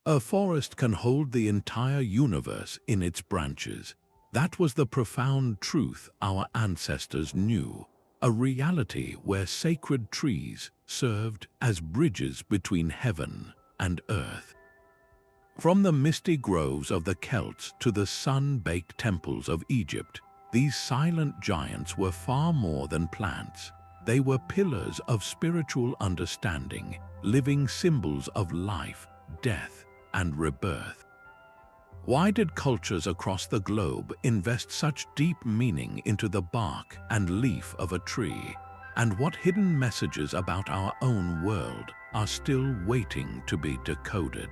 A forest can hold the entire universe in its branches. That was the profound truth our ancestors knew, a reality where sacred trees served as bridges between heaven and earth. From the misty groves of the Celts to the sun-baked temples of Egypt, these silent giants were far more than plants. They were pillars of spiritual understanding, living symbols of life, death, and rebirth. Why did cultures across the globe invest such deep meaning into the bark and leaf of a tree? And what hidden messages about our own world are still waiting to be decoded?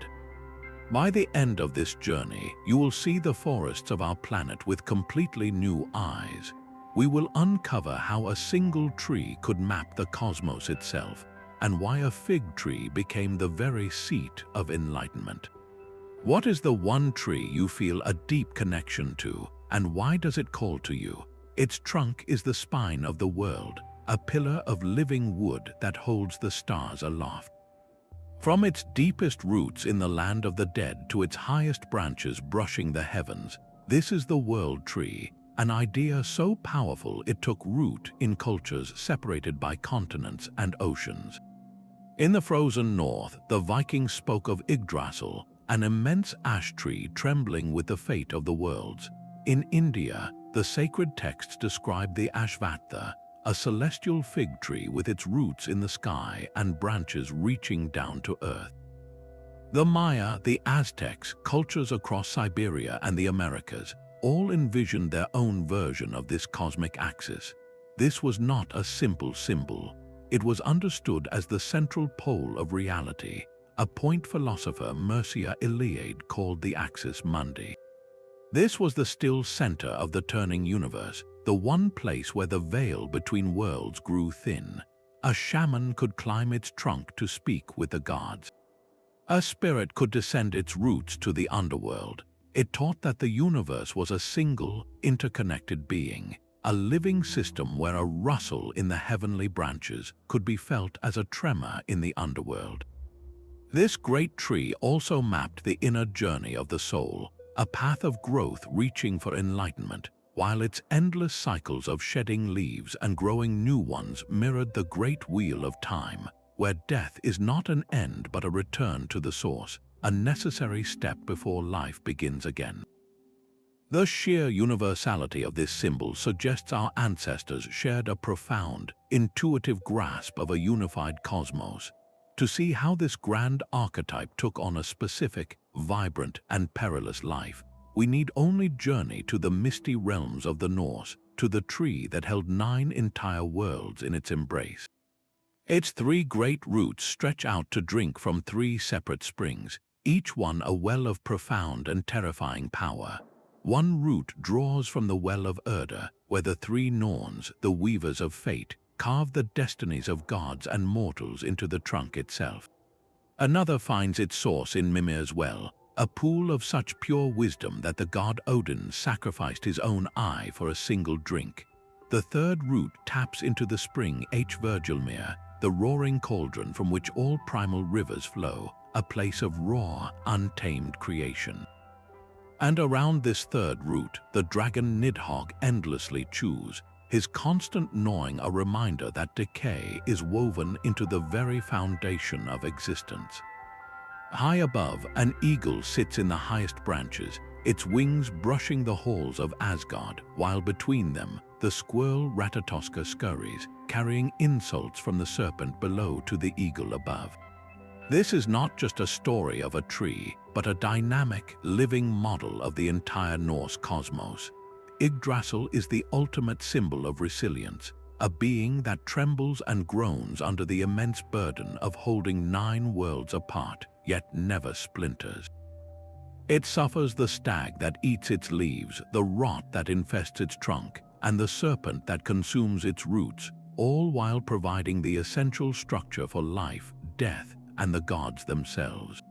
By the end of this journey, you will see the forests of our planet with completely new eyes. We will uncover how a single tree could map the cosmos itself, and why a fig tree became the very seat of enlightenment. What is the one tree you feel a deep connection to, and why does it call to you? Its trunk is the spine of the world, a pillar of living wood that holds the stars aloft. From its deepest roots in the land of the dead to its highest branches brushing the heavens, this is the world tree, an idea so powerful it took root in cultures separated by continents and oceans. In the frozen north, the Vikings spoke of Yggdrasil, an immense ash tree trembling with the fate of the worlds. In India, the sacred texts describe the Ashvattha, a celestial fig tree with its roots in the sky and branches reaching down to earth. The Maya, the Aztecs, cultures across Siberia and the Americas, all envisioned their own version of this cosmic axis. This was not a simple symbol. It was understood as the central pole of reality, a point philosopher Mircea Eliade called the axis mundi. This was the still center of the turning universe, the one place where the veil between worlds grew thin. A shaman could climb its trunk to speak with the gods. A spirit could descend its roots to the underworld. It taught that the universe was a single, interconnected being, a living system where a rustle in the heavenly branches could be felt as a tremor in the underworld. This great tree also mapped the inner journey of the soul, a path of growth reaching for enlightenment, while its endless cycles of shedding leaves and growing new ones mirrored the great wheel of time, where death is not an end but a return to the source, a necessary step before life begins again. The sheer universality of this symbol suggests our ancestors shared a profound, intuitive grasp of a unified cosmos. To see how this grand archetype took on a specific, vibrant, and perilous life, we need only journey to the misty realms of the Norse, to the tree that held 9 entire worlds in its embrace. Its 3 great roots stretch out to drink from 3 separate springs, each one a well of profound and terrifying power. One root draws from the well of Urda, where the 3 Norns, the weavers of fate, carved the destinies of gods and mortals into the trunk itself. Another finds its source in Mimir's well, a pool of such pure wisdom that the god Odin sacrificed his own eye for a single drink. The 3rd root taps into the spring H. Virgilmere, the roaring cauldron from which all primal rivers flow, a place of raw, untamed creation. And around this 3rd root, the dragon Nidhogg endlessly chews, his constant gnawing a reminder that decay is woven into the very foundation of existence. High above, an eagle sits in the highest branches, its wings brushing the halls of Asgard, while between them, the squirrel Ratatoska scurries, carrying insults from the serpent below to the eagle above. This is not just a story of a tree, but a dynamic, living model of the entire Norse cosmos. Yggdrasil is the ultimate symbol of resilience, a being that trembles and groans under the immense burden of holding 9 worlds apart, yet never splinters. It suffers the stag that eats its leaves, the rot that infests its trunk, and the serpent that consumes its roots, all while providing the essential structure for life, death, and the gods themselves.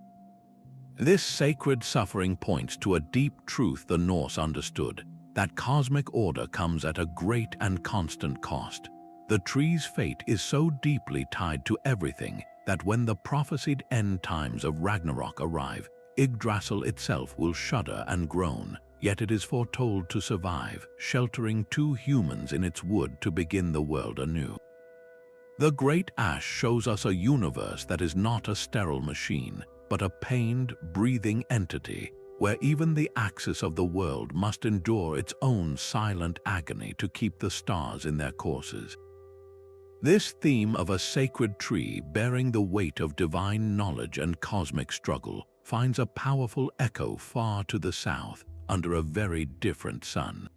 This sacred suffering points to a deep truth the Norse understood, that cosmic order comes at a great and constant cost. The tree's fate is so deeply tied to everything that when the prophesied end times of Ragnarok arrive, Yggdrasil itself will shudder and groan, yet it is foretold to survive, sheltering 2 humans in its wood to begin the world anew. The Great Ash shows us a universe that is not a sterile machine, but a pained, breathing entity, where even the axis of the world must endure its own silent agony to keep the stars in their courses. This theme of a sacred tree bearing the weight of divine knowledge and cosmic struggle finds a powerful echo far to the south, under a very different sun.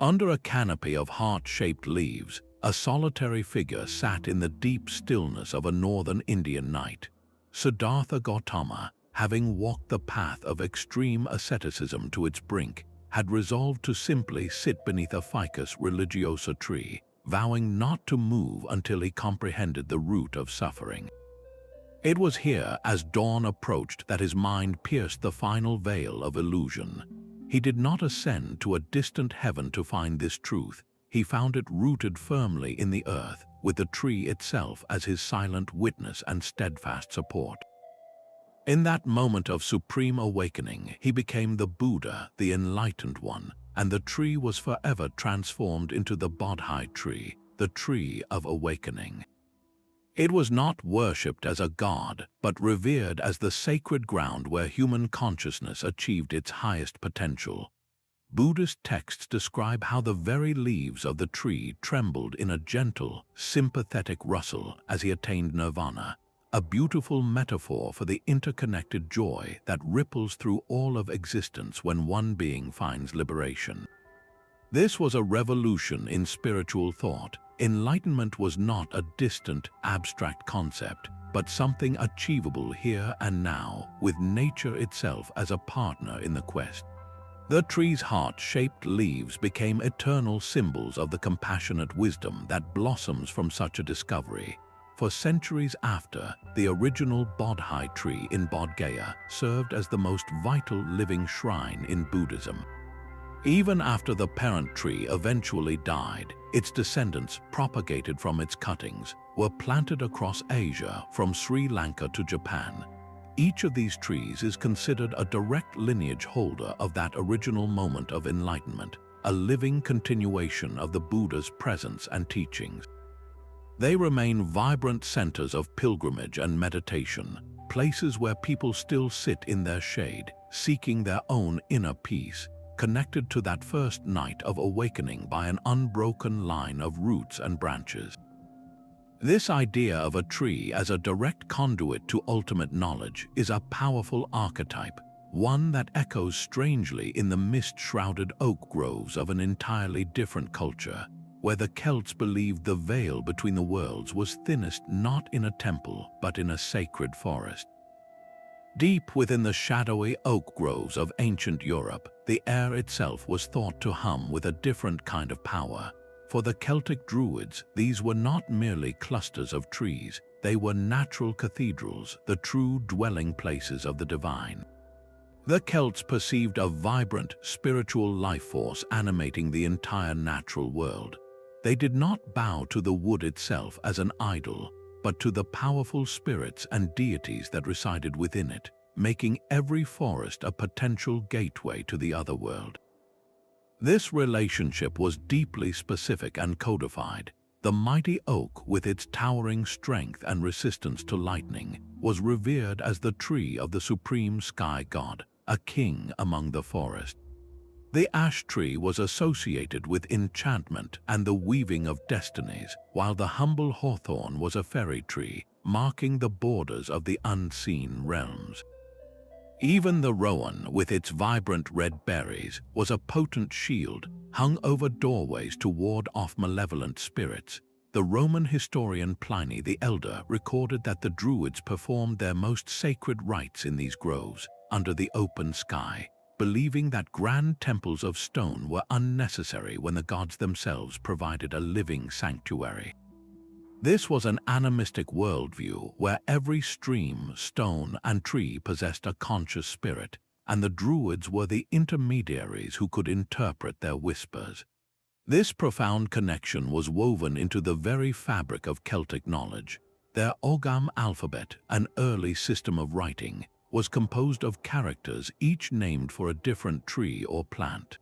Under a canopy of heart-shaped leaves, a solitary figure sat in the deep stillness of a northern Indian night. Siddhartha Gautama, having walked the path of extreme asceticism to its brink, had resolved to simply sit beneath a ficus religiosa tree, vowing not to move until he comprehended the root of suffering. It was here, as dawn approached, that his mind pierced the final veil of illusion. He did not ascend to a distant heaven to find this truth. He found it rooted firmly in the earth, with the tree itself as his silent witness and steadfast support. In that moment of supreme awakening, he became the Buddha, the enlightened one, and the tree was forever transformed into the Bodhi Tree, the tree of awakening. It was not worshipped as a god, but revered as the sacred ground where human consciousness achieved its highest potential. Buddhist texts describe how the very leaves of the tree trembled in a gentle, sympathetic rustle as he attained nirvana, a beautiful metaphor for the interconnected joy that ripples through all of existence when one being finds liberation. This was a revolution in spiritual thought. Enlightenment was not a distant, abstract concept, but something achievable here and now, with nature itself as a partner in the quest. The tree's heart-shaped leaves became eternal symbols of the compassionate wisdom that blossoms from such a discovery. For centuries after, the original Bodhi tree in Bodh Gaya served as the most vital living shrine in Buddhism. Even after the parent tree eventually died, its descendants, propagated from its cuttings, were planted across Asia from Sri Lanka to Japan. Each of these trees is considered a direct lineage holder of that original moment of enlightenment, a living continuation of the Buddha's presence and teachings. They remain vibrant centers of pilgrimage and meditation, places where people still sit in their shade, seeking their own inner peace, connected to that first night of awakening by an unbroken line of roots and branches. This idea of a tree as a direct conduit to ultimate knowledge is a powerful archetype, one that echoes strangely in the mist-shrouded oak groves of an entirely different culture, where the Celts believed the veil between the worlds was thinnest not in a temple but in a sacred forest. Deep within the shadowy oak groves of ancient Europe, the air itself was thought to hum with a different kind of power. For the Celtic Druids, these were not merely clusters of trees, they were natural cathedrals, the true dwelling places of the divine. The Celts perceived a vibrant, spiritual life force animating the entire natural world. They did not bow to the wood itself as an idol, but to the powerful spirits and deities that resided within it, making every forest a potential gateway to the other world. This relationship was deeply specific and codified. The mighty oak, with its towering strength and resistance to lightning, was revered as the tree of the supreme sky god, a king among the forest. The ash tree was associated with enchantment and the weaving of destinies, while the humble hawthorn was a fairy tree, marking the borders of the unseen realms. Even the rowan, with its vibrant red berries, was a potent shield hung over doorways to ward off malevolent spirits. The Roman historian Pliny the Elder recorded that the Druids performed their most sacred rites in these groves, under the open sky, believing that grand temples of stone were unnecessary when the gods themselves provided a living sanctuary. This was an animistic worldview where every stream, stone, and tree possessed a conscious spirit, and the Druids were the intermediaries who could interpret their whispers. This profound connection was woven into the very fabric of Celtic knowledge. Their Ogham alphabet, an early system of writing, was composed of characters each named for a different tree or plant.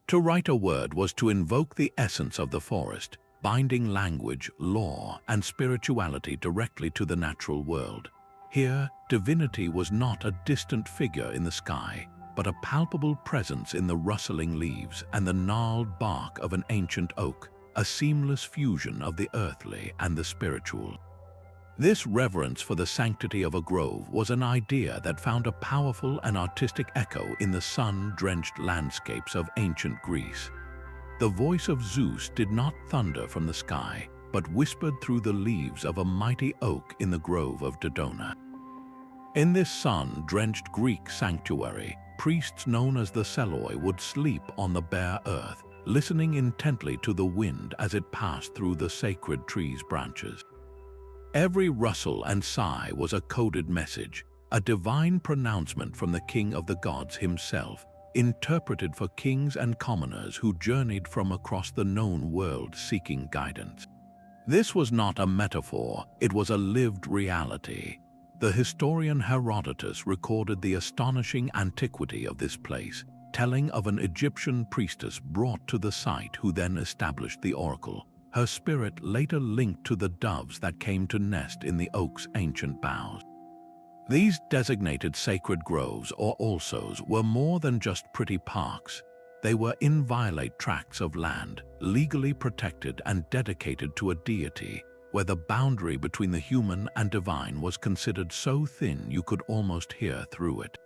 To write a word was to invoke the essence of the forest, binding language, law, and spirituality directly to the natural world. Here, divinity was not a distant figure in the sky, but a palpable presence in the rustling leaves and the gnarled bark of an ancient oak, a seamless fusion of the earthly and the spiritual. This reverence for the sanctity of a grove was an idea that found a powerful and artistic echo in the sun-drenched landscapes of ancient Greece. The voice of Zeus did not thunder from the sky, but whispered through the leaves of a mighty oak in the grove of Dodona. In this sun-drenched Greek sanctuary, priests known as the Seloi would sleep on the bare earth, listening intently to the wind as it passed through the sacred tree's branches. Every rustle and sigh was a coded message, a divine pronouncement from the king of the gods himself, interpreted for kings and commoners who journeyed from across the known world seeking guidance. This was not a metaphor, it was a lived reality. The historian Herodotus recorded the astonishing antiquity of this place, telling of an Egyptian priestess brought to the site who then established the oracle. Her spirit later linked to the doves that came to nest in the oak's ancient boughs. These designated sacred groves or alsos were more than just pretty parks. They were inviolate tracts of land, legally protected and dedicated to a deity, where the boundary between the human and divine was considered so thin you could almost hear through it.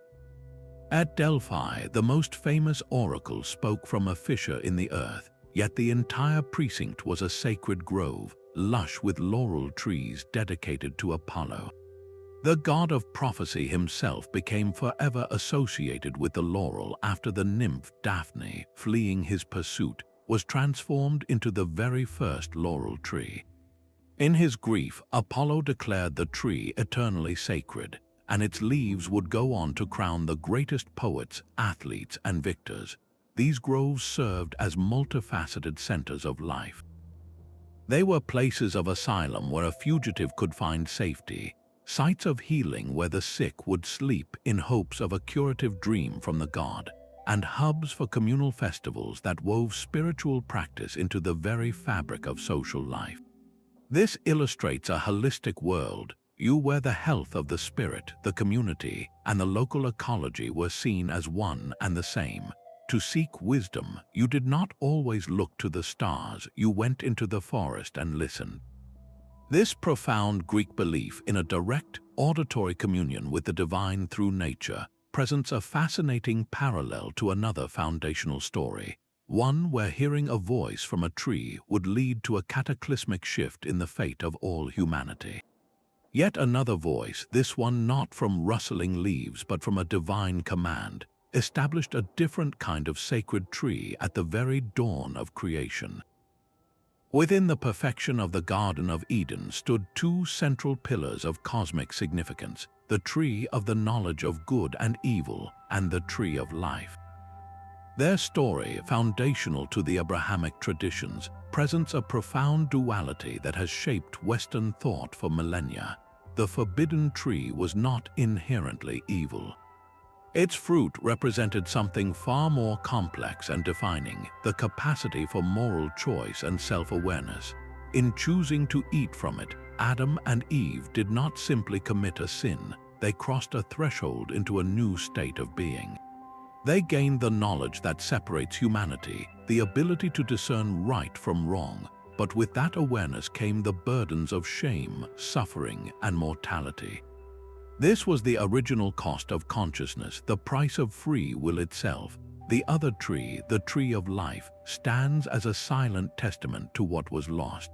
At Delphi, the most famous oracle spoke from a fissure in the earth, yet the entire precinct was a sacred grove, lush with laurel trees dedicated to Apollo. The god of prophecy himself became forever associated with the laurel after the nymph Daphne, fleeing his pursuit, was transformed into the very first laurel tree. In his grief, Apollo declared the tree eternally sacred, and its leaves would go on to crown the greatest poets, athletes, and victors. These groves served as multifaceted centers of life. They were places of asylum where a fugitive could find safety, sites of healing where the sick would sleep in hopes of a curative dream from the god, and hubs for communal festivals that wove spiritual practice into the very fabric of social life. This illustrates a holistic world, where the health of the spirit, the community, and the local ecology were seen as one and the same. To seek wisdom, you did not always look to the stars, you went into the forest and listened. This profound Greek belief in a direct, auditory communion with the divine through nature presents a fascinating parallel to another foundational story, one where hearing a voice from a tree would lead to a cataclysmic shift in the fate of all humanity. Yet another voice, this one not from rustling leaves but from a divine command, established a different kind of sacred tree at the very dawn of creation. Within the perfection of the Garden of Eden stood two central pillars of cosmic significance, the tree of the knowledge of good and evil and the tree of life. Their story, foundational to the Abrahamic traditions, presents a profound duality that has shaped Western thought for millennia. The forbidden tree was not inherently evil. Its fruit represented something far more complex and defining, the capacity for moral choice and self-awareness. In choosing to eat from it, Adam and Eve did not simply commit a sin, they crossed a threshold into a new state of being. They gained the knowledge that separates humanity, the ability to discern right from wrong, but with that awareness came the burdens of shame, suffering, and mortality. This was the original cost of consciousness, the price of free will itself. The other tree, the tree of life, stands as a silent testament to what was lost.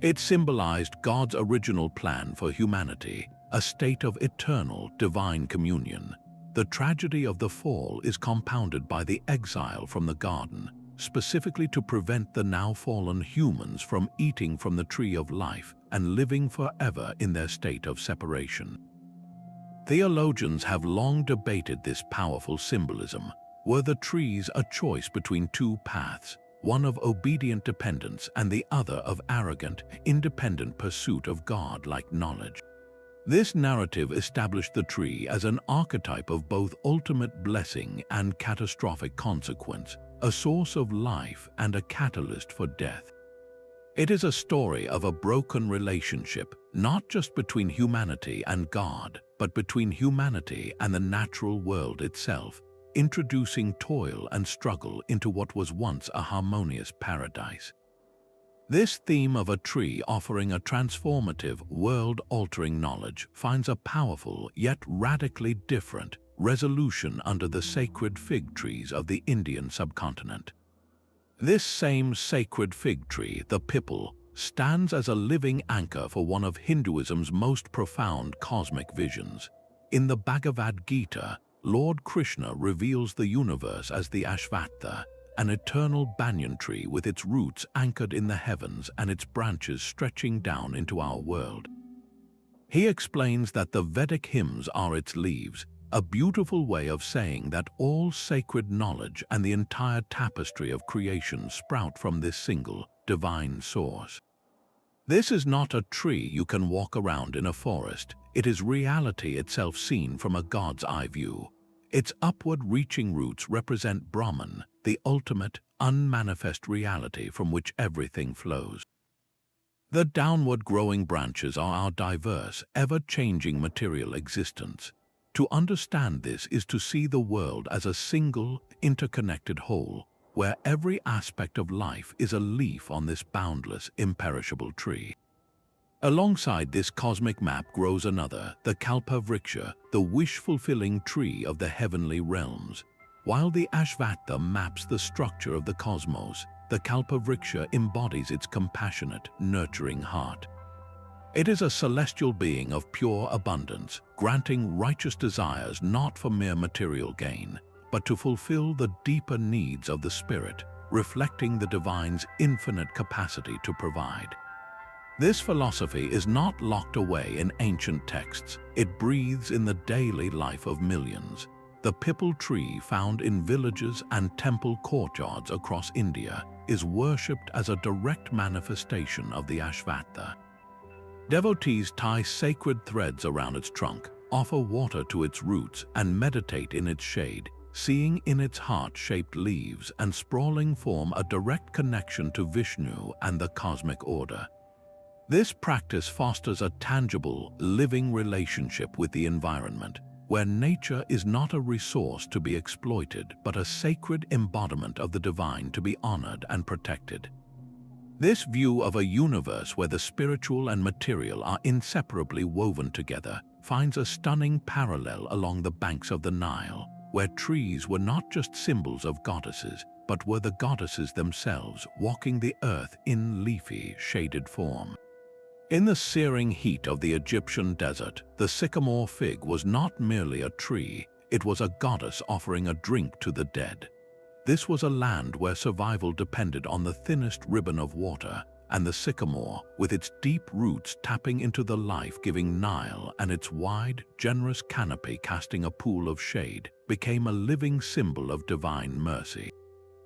It symbolized God's original plan for humanity, a state of eternal, divine communion. The tragedy of the fall is compounded by the exile from the garden, specifically to prevent the now fallen humans from eating from the tree of life and living forever in their state of separation. Theologians have long debated this powerful symbolism. Were the trees a choice between two paths, one of obedient dependence and the other of arrogant, independent pursuit of God-like knowledge? This narrative established the tree as an archetype of both ultimate blessing and catastrophic consequence, a source of life and a catalyst for death. It is a story of a broken relationship, not just between humanity and God, but between humanity and the natural world itself, introducing toil and struggle into what was once a harmonious paradise. This theme of a tree offering a transformative, world-altering knowledge finds a powerful yet radically different resolution under the sacred fig trees of the Indian subcontinent. This same sacred fig tree, the pipal, stands as a living anchor for one of Hinduism's most profound cosmic visions. In the Bhagavad Gita, Lord Krishna reveals the universe as the Ashvattha, an eternal banyan tree with its roots anchored in the heavens and its branches stretching down into our world. He explains that the Vedic hymns are its leaves, a beautiful way of saying that all sacred knowledge and the entire tapestry of creation sprout from this single, divine source. This is not a tree you can walk around in a forest. It is reality itself seen from a God's eye view. Its upward-reaching roots represent Brahman, the ultimate, unmanifest reality from which everything flows. The downward-growing branches are our diverse, ever-changing material existence. To understand this is to see the world as a single, interconnected whole, where every aspect of life is a leaf on this boundless, imperishable tree. Alongside this cosmic map grows another, the Kalpavriksha, the wish-fulfilling tree of the heavenly realms. While the Ashvattha maps the structure of the cosmos, the Kalpavriksha embodies its compassionate, nurturing heart. It is a celestial being of pure abundance, granting righteous desires not for mere material gain, but to fulfill the deeper needs of the spirit, reflecting the divine's infinite capacity to provide. This philosophy is not locked away in ancient texts. It breathes in the daily life of millions. The pipal tree, found in villages and temple courtyards across India, is worshipped as a direct manifestation of the Ashvattha. Devotees tie sacred threads around its trunk, offer water to its roots, and meditate in its shade, seeing in its heart-shaped leaves and sprawling form a direct connection to Vishnu and the cosmic order. This practice fosters a tangible, living relationship with the environment, where nature is not a resource to be exploited, but a sacred embodiment of the divine to be honored and protected. This view of a universe where the spiritual and material are inseparably woven together finds a stunning parallel along the banks of the Nile, where trees were not just symbols of goddesses, but were the goddesses themselves walking the earth in leafy, shaded form. In the searing heat of the Egyptian desert, the sycamore fig was not merely a tree, it was a goddess offering a drink to the dead. This was a land where survival depended on the thinnest ribbon of water, and the sycamore, with its deep roots tapping into the life-giving Nile and its wide, generous canopy casting a pool of shade, became a living symbol of divine mercy.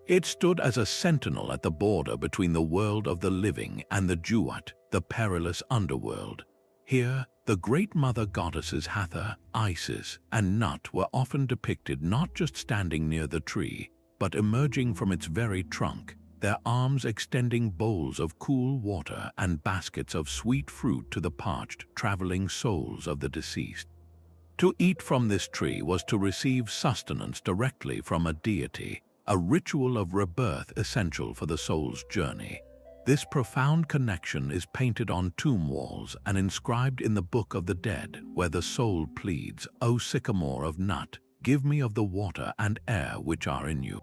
It stood as a sentinel at the border between the world of the living and the Duat, the perilous underworld. Here, the great mother goddesses Hathor, Isis, and Nut were often depicted not just standing near the tree, but emerging from its very trunk, their arms extending bowls of cool water and baskets of sweet fruit to the parched, traveling souls of the deceased. To eat from this tree was to receive sustenance directly from a deity, a ritual of rebirth essential for the soul's journey. This profound connection is painted on tomb walls and inscribed in the Book of the Dead, where the soul pleads, "O sycamore of Nut, give me of the water and air which are in you."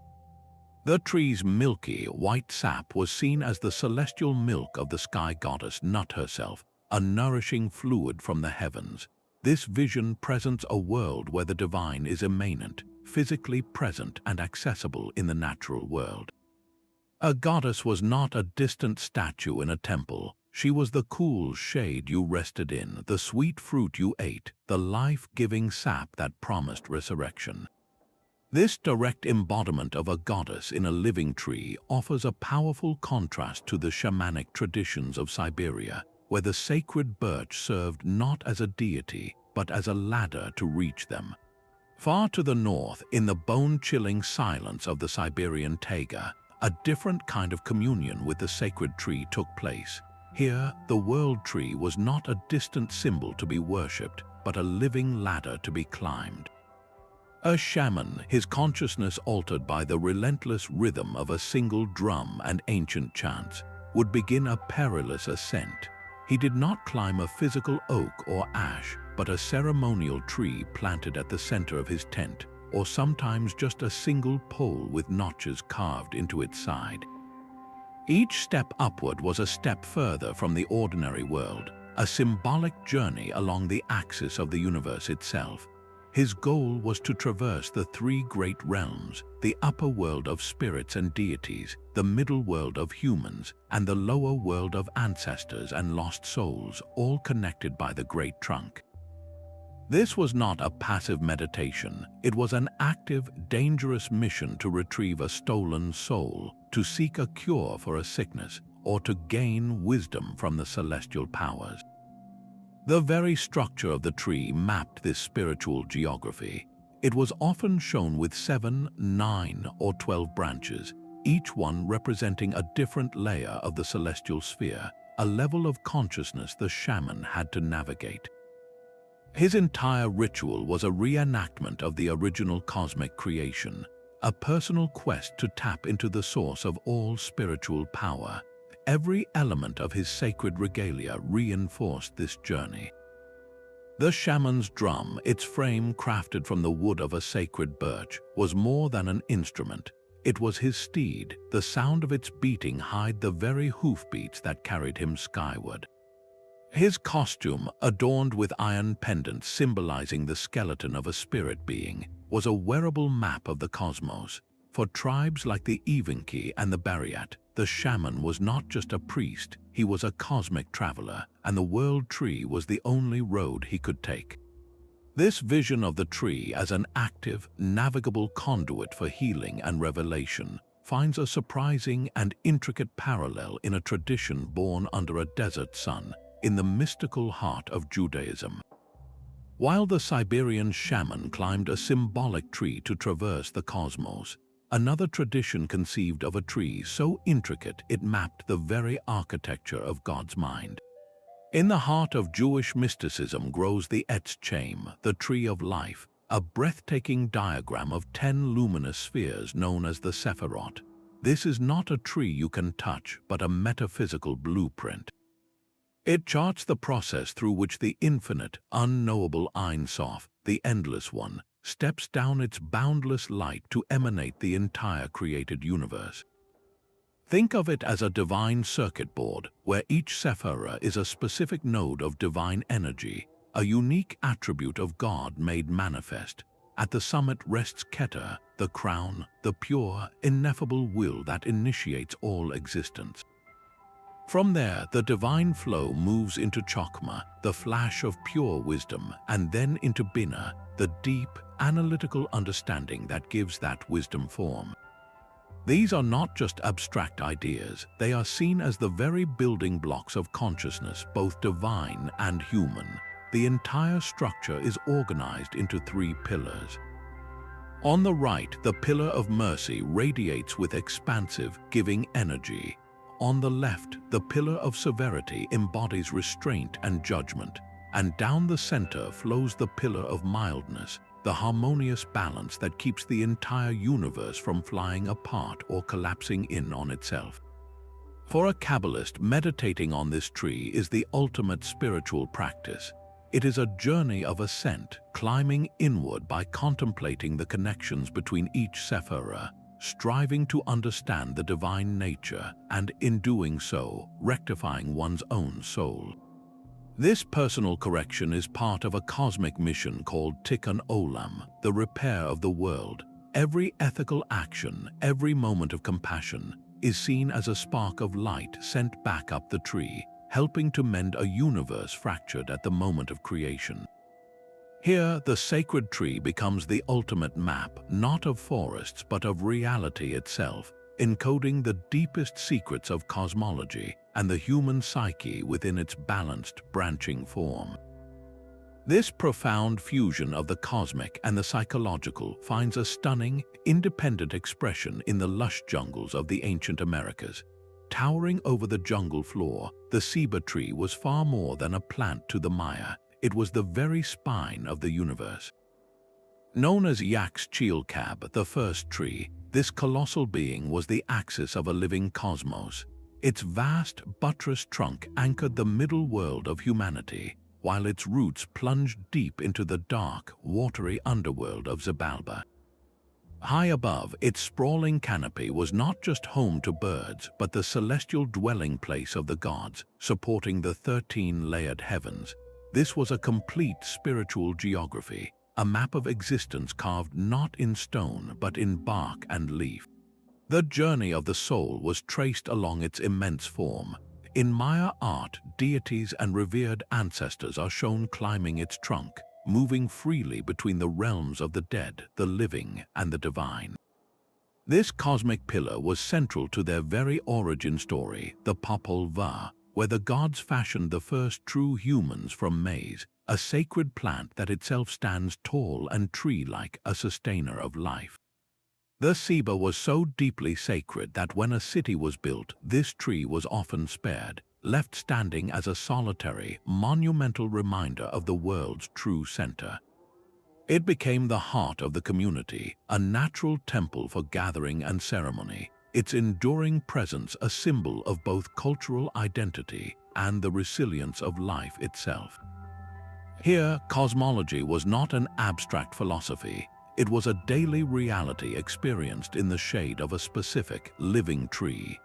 The tree's milky, white sap was seen as the celestial milk of the sky goddess Nut herself, a nourishing fluid from the heavens. This vision presents a world where the divine is immanent, physically present and accessible in the natural world. A goddess was not a distant statue in a temple. She was the cool shade you rested in, the sweet fruit you ate, the life-giving sap that promised resurrection. This direct embodiment of a goddess in a living tree offers a powerful contrast to the shamanic traditions of Siberia, where the sacred birch served not as a deity, but as a ladder to reach them. Far to the north, in the bone-chilling silence of the Siberian taiga, a different kind of communion with the sacred tree took place. Here, the world tree was not a distant symbol to be worshipped, but a living ladder to be climbed. A shaman, his consciousness altered by the relentless rhythm of a single drum and ancient chants, would begin a perilous ascent. He did not climb a physical oak or ash, but a ceremonial tree planted at the center of his tent, or sometimes just a single pole with notches carved into its side. Each step upward was a step further from the ordinary world, a symbolic journey along the axis of the universe itself. His goal was to traverse the three great realms, the upper world of spirits and deities, the middle world of humans, and the lower world of ancestors and lost souls, all connected by the Great Trunk. This was not a passive meditation. It was an active, dangerous mission to retrieve a stolen soul, to seek a cure for a sickness, or to gain wisdom from the celestial powers. The very structure of the tree mapped this spiritual geography. It was often shown with 7, 9, or 12 branches, each one representing a different layer of the celestial sphere, a level of consciousness the shaman had to navigate. His entire ritual was a reenactment of the original cosmic creation, a personal quest to tap into the source of all spiritual power. Every element of his sacred regalia reinforced this journey. The shaman's drum, its frame crafted from the wood of a sacred birch, was more than an instrument. It was his steed. The sound of its beating hid the very hoofbeats that carried him skyward. His costume, adorned with iron pendants symbolizing the skeleton of a spirit being, was a wearable map of the cosmos. For tribes like the Evenki and the Bariat, the shaman was not just a priest, he was a cosmic traveler, and the world tree was the only road he could take. This vision of the tree as an active, navigable conduit for healing and revelation finds a surprising and intricate parallel in a tradition born under a desert sun, in the mystical heart of Judaism. While the Siberian shaman climbed a symbolic tree to traverse the cosmos, another tradition conceived of a tree so intricate it mapped the very architecture of God's mind. In the heart of Jewish mysticism grows the Etz Chaim, the tree of life, a breathtaking diagram of 10 luminous spheres known as the Sephirot. This is not a tree you can touch, but a metaphysical blueprint. It charts the process through which the infinite, unknowable Ein Sof, the Endless One, steps down its boundless light to emanate the entire created universe. Think of it as a divine circuit board, where each Sephirah is a specific node of divine energy, a unique attribute of God made manifest. At the summit rests Keter, the crown, the pure, ineffable will that initiates all existence. From there, the divine flow moves into Chokmah, the flash of pure wisdom, and then into Binah, the deep, analytical understanding that gives that wisdom form. These are not just abstract ideas, they are seen as the very building blocks of consciousness, both divine and human. The entire structure is organized into 3 pillars. On the right, the pillar of mercy radiates with expansive, giving energy. On the left, the pillar of severity embodies restraint and judgment, and down the center flows the pillar of mildness, the harmonious balance that keeps the entire universe from flying apart or collapsing in on itself. For a Kabbalist, meditating on this tree is the ultimate spiritual practice. It is a journey of ascent, climbing inward by contemplating the connections between each Sephirah, striving to understand the divine nature, and in doing so, rectifying one's own soul. This personal correction is part of a cosmic mission called Tikkun Olam, the repair of the world. Every ethical action, every moment of compassion, is seen as a spark of light sent back up the tree, helping to mend a universe fractured at the moment of creation. Here, the sacred tree becomes the ultimate map, not of forests but of reality itself, encoding the deepest secrets of cosmology and the human psyche within its balanced, branching form. This profound fusion of the cosmic and the psychological finds a stunning, independent expression in the lush jungles of the ancient Americas. Towering over the jungle floor, the Ceiba tree was far more than a plant to the Maya. It was the very spine of the universe. Known as Yaxchialcab, the first tree, this colossal being was the axis of a living cosmos. Its vast, buttressed trunk anchored the middle world of humanity, while its roots plunged deep into the dark, watery underworld of Xibalba. High above, its sprawling canopy was not just home to birds, but the celestial dwelling place of the gods, supporting the 13-layered heavens. This was a complete spiritual geography, a map of existence carved not in stone but in bark and leaf. The journey of the soul was traced along its immense form. In Maya art, deities and revered ancestors are shown climbing its trunk, moving freely between the realms of the dead, the living, and the divine. This cosmic pillar was central to their very origin story, the Popol Vuh, where the gods fashioned the first true humans from maize, a sacred plant that itself stands tall and tree-like, a sustainer of life. The Ceiba was so deeply sacred that when a city was built, this tree was often spared, left standing as a solitary, monumental reminder of the world's true center. It became the heart of the community, a natural temple for gathering and ceremony, its enduring presence a symbol of both cultural identity and the resilience of life itself. Here, cosmology was not an abstract philosophy. It was a daily reality experienced in the shade of a specific, living tree.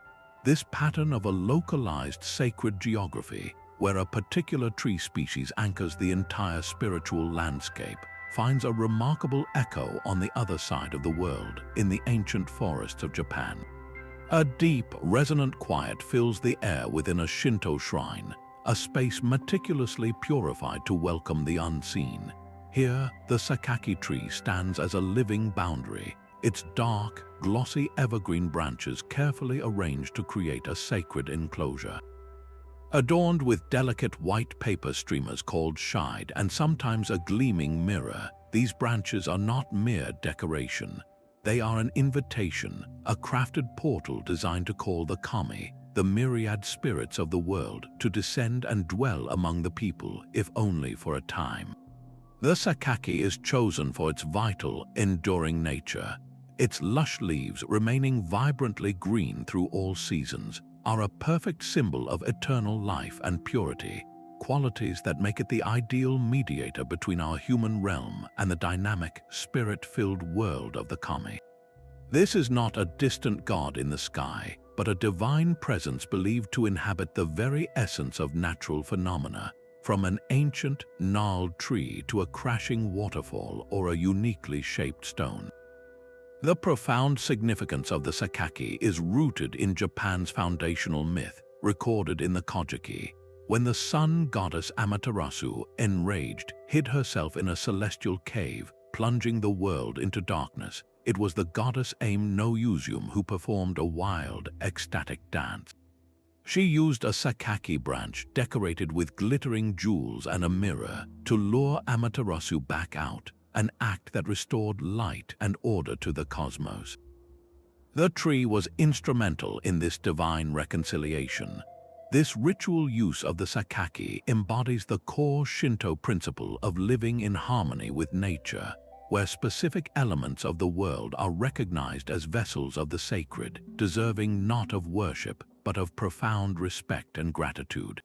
This pattern of a localized sacred geography, where a particular tree species anchors the entire spiritual landscape, finds a remarkable echo on the other side of the world, in the ancient forests of Japan. A deep, resonant quiet fills the air within a Shinto shrine, a space meticulously purified to welcome the unseen. Here, the Sakaki tree stands as a living boundary, its dark, glossy evergreen branches carefully arranged to create a sacred enclosure. Adorned with delicate white paper streamers called shide and sometimes a gleaming mirror, these branches are not mere decoration. They are an invitation, a crafted portal designed to call the kami, the myriad spirits of the world, to descend and dwell among the people, if only for a time. The Sakaki is chosen for its vital, enduring nature. Its lush leaves, remaining vibrantly green through all seasons, are a perfect symbol of eternal life and purity, qualities that make it the ideal mediator between our human realm and the dynamic, spirit-filled world of the kami. This is not a distant god in the sky, but a divine presence believed to inhabit the very essence of natural phenomena, from an ancient, gnarled tree to a crashing waterfall or a uniquely shaped stone. The profound significance of the Sakaki is rooted in Japan's foundational myth, recorded in the Kojiki. When the sun goddess Amaterasu, enraged, hid herself in a celestial cave, plunging the world into darkness, it was the goddess Aim no Usume who performed a wild, ecstatic dance. She used a Sakaki branch decorated with glittering jewels and a mirror to lure Amaterasu back out, an act that restored light and order to the cosmos. The tree was instrumental in this divine reconciliation. This ritual use of the Sakaki embodies the core Shinto principle of living in harmony with nature, where specific elements of the world are recognized as vessels of the sacred, deserving not of worship, but of profound respect and gratitude.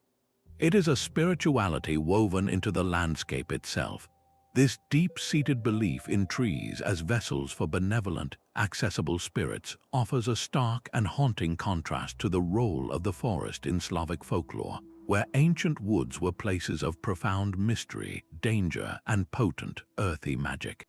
It is a spirituality woven into the landscape itself. This deep-seated belief in trees as vessels for benevolent, accessible spirits offers a stark and haunting contrast to the role of the forest in Slavic folklore, where ancient woods were places of profound mystery, danger, and potent, earthy magic.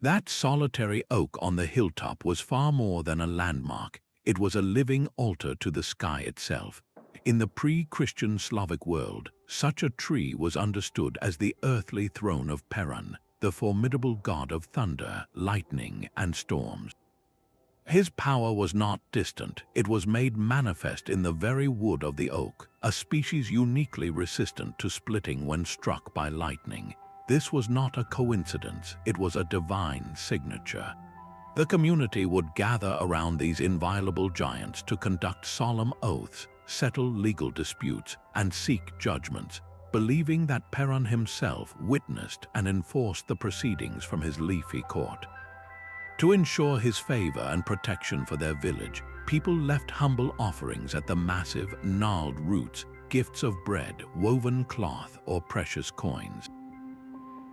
That solitary oak on the hilltop was far more than a landmark. It was a living altar to the sky itself. In the pre-Christian Slavic world, such a tree was understood as the earthly throne of Perun, the formidable god of thunder, lightning, and storms. His power was not distant, it was made manifest in the very wood of the oak, a species uniquely resistant to splitting when struck by lightning. This was not a coincidence, it was a divine signature. The community would gather around these inviolable giants to conduct solemn oaths, settle legal disputes, and seek judgments, believing that Perun himself witnessed and enforced the proceedings from his leafy court. To ensure his favor and protection for their village, people left humble offerings at the massive, gnarled roots, gifts of bread, woven cloth, or precious coins.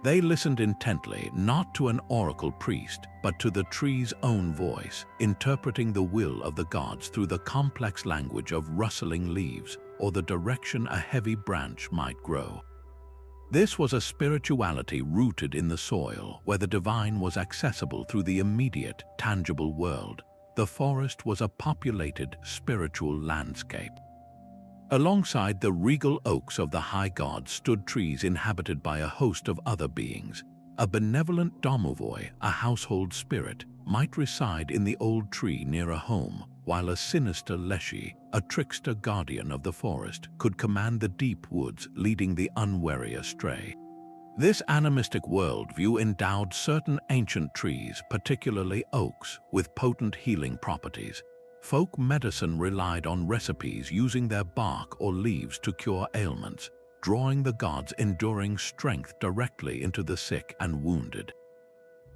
They listened intently, not to an oracle priest, but to the tree's own voice, interpreting the will of the gods through the complex language of rustling leaves or the direction a heavy branch might grow. This was a spirituality rooted in the soil, where the divine was accessible through the immediate, tangible world. The forest was a populated, spiritual landscape. Alongside the regal oaks of the high gods stood trees inhabited by a host of other beings. A benevolent domovoi, a household spirit, might reside in the old tree near a home, while a sinister leshy, a trickster guardian of the forest, could command the deep woods, leading the unwary astray. This animistic worldview endowed certain ancient trees, particularly oaks, with potent healing properties. Folk medicine relied on recipes using their bark or leaves to cure ailments, drawing the gods' enduring strength directly into the sick and wounded.